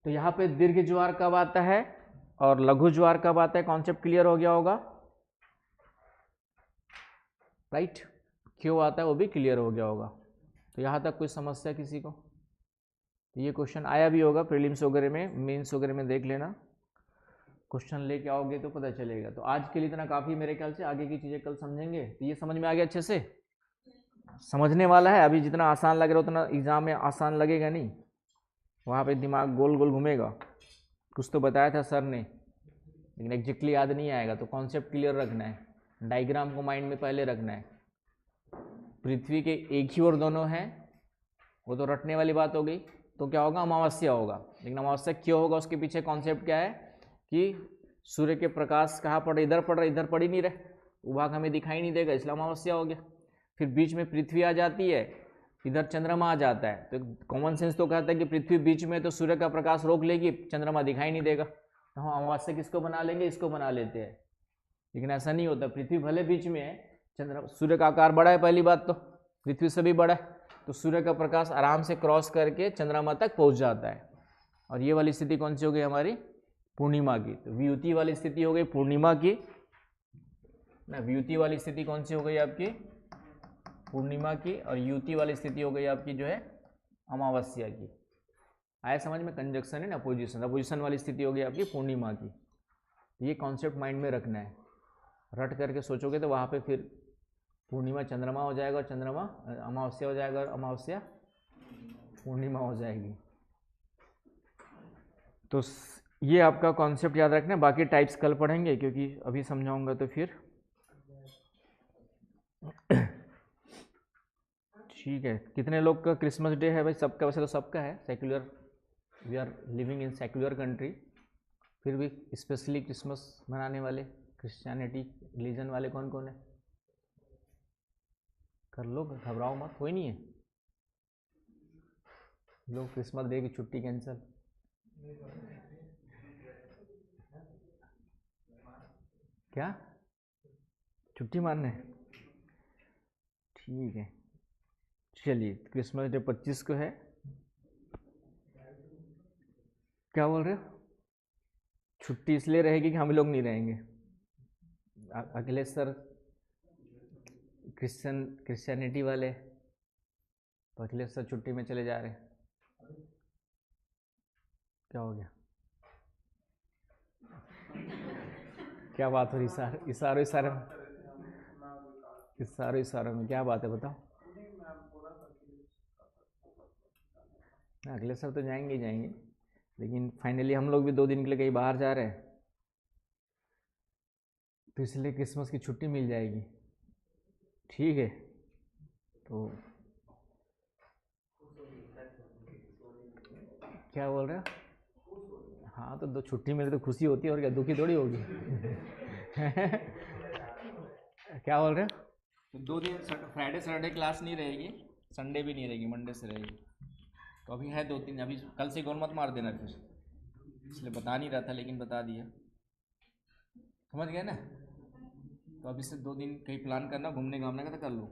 तो यहाँ पे दीर्घ ज्वार कब आता है और लघु ज्वार कब आता है? कॉन्सेप्ट क्लियर हो गया होगा, राइट? क्यों आता है वो भी क्लियर हो गया होगा। तो यहाँ तक कोई समस्या किसी को? तो ये क्वेश्चन आया भी होगा प्रीलिम्स वगैरह में, मेंस वगैरह में देख लेना, क्वेश्चन लेके आओगे तो पता चलेगा। तो आज के लिए इतना काफ़ी मेरे ख्याल से, आगे की चीज़ें कल समझेंगे। तो ये समझ में आ गया अच्छे से? समझने वाला है। अभी जितना आसान लग रहा है उतना एग्जाम में आसान लगेगा नहीं, वहाँ पे दिमाग गोल गोल घूमेगा। कुछ तो बताया था सर ने, लेकिन एग्जैक्टली याद नहीं आएगा। तो कॉन्सेप्ट क्लियर रखना है, डायग्राम को माइंड में पहले रखना है। पृथ्वी के एक ही और दोनों हैं, वो तो रटने वाली बात हो गई। तो क्या होगा? अमावस्या होगा। लेकिन अमावस्या क्यों होगा, उसके पीछे कॉन्सेप्ट क्या है कि सूर्य के प्रकाश कहाँ पड़ रहे? इधर पड़ रहे, इधर पड़ ही नहीं रहे, वो भाग हमें दिखाई नहीं देगा, इसलिए अमावस्या हो गया। फिर बीच में पृथ्वी आ जाती है, इधर चंद्रमा आ जाता है। तो कॉमन सेंस तो कहता है कि पृथ्वी बीच में, तो सूर्य का प्रकाश रोक लेगी, चंद्रमा दिखाई नहीं देगा, तो हम अमावस्या किसको बना लेंगे? इसको बना लेते हैं। लेकिन ऐसा नहीं होता। पृथ्वी भले बीच में है, सूर्य का आकार बड़ा है, पहली बात तो पृथ्वी से भी बड़ा है, तो सूर्य का प्रकाश आराम से क्रॉस करके चंद्रमा तक पहुंच जाता है, और ये वाली स्थिति कौन सी हो गई हमारी, पूर्णिमा की। तो वियुति वाली स्थिति हो गई पूर्णिमा की ना, वियुति वाली स्थिति कौन सी हो गई आपकी, पूर्णिमा की, और युति वाली स्थिति हो गई आपकी जो है अमावस्या की। आया समझ में, कंजक्शन है ना, अपोजिशन, अपोजिशन वाली स्थिति हो गई आपकी पूर्णिमा की। ये कॉन्सेप्ट माइंड में रखना है, रट करके सोचोगे तो वहाँ पे फिर पूर्णिमा चंद्रमा हो जाएगा और चंद्रमा अमावस्या हो जाएगा और अमावस्या पूर्णिमा हो जाएगी। तो ये आपका कॉन्सेप्ट याद रखना है। बाकी टाइप्स कल पढ़ेंगे क्योंकि अभी समझाऊंगा तो फिर ठीक है। कितने लोग का क्रिसमस डे है भाई? सबका, वैसे तो सबका है, secular, we are living in secular country, फिर भी स्पेशली क्रिसमस मनाने वाले क्रिश्चियनिटी रिलीजन वाले कौन कौन है? कर लो, घबराओ मत, कोई नहीं है। लोग क्रिसमस डे की छुट्टी कैंसिल, क्या छुट्टी मारने? ठीक है, चलिए। क्रिसमस डे 25 को है। क्या बोल रहे हो? छुट्टी इसलिए रहेगी कि हम लोग नहीं रहेंगे। अखिलेश सर क्रिश्चियनिटी वाले, तो अखिलेश सर छुट्टी में चले जा रहे हैं। क्या हो गया? क्या बात हो रही? इशारों में क्या बात है बताओ? अगले सर तो जाएंगे ही जाएंगे, लेकिन फाइनली हम लोग भी 2 दिन के लिए कहीं बाहर जा रहे हैं, तो इसलिए क्रिसमस की छुट्टी मिल जाएगी। ठीक है, तो क्या बोल रहे हो? हाँ, तो 2 छुट्टी मिले तो खुशी होती है, और क्या दुखी थोड़ी होगी। क्या बोल रहे हो? तो 2 दिन फ्राइडे सैटरडे क्लास नहीं रहेगी, संडे भी नहीं रहेगी, मंडे से रहेगी। तो अभी है 2-3, अभी कल से गोल मत मार देना फिर, इसलिए बता नहीं रहा था लेकिन बता दिया, समझ गए ना? तो अभी से 2 दिन कहीं प्लान करना घूमने घामने का तो कर लो।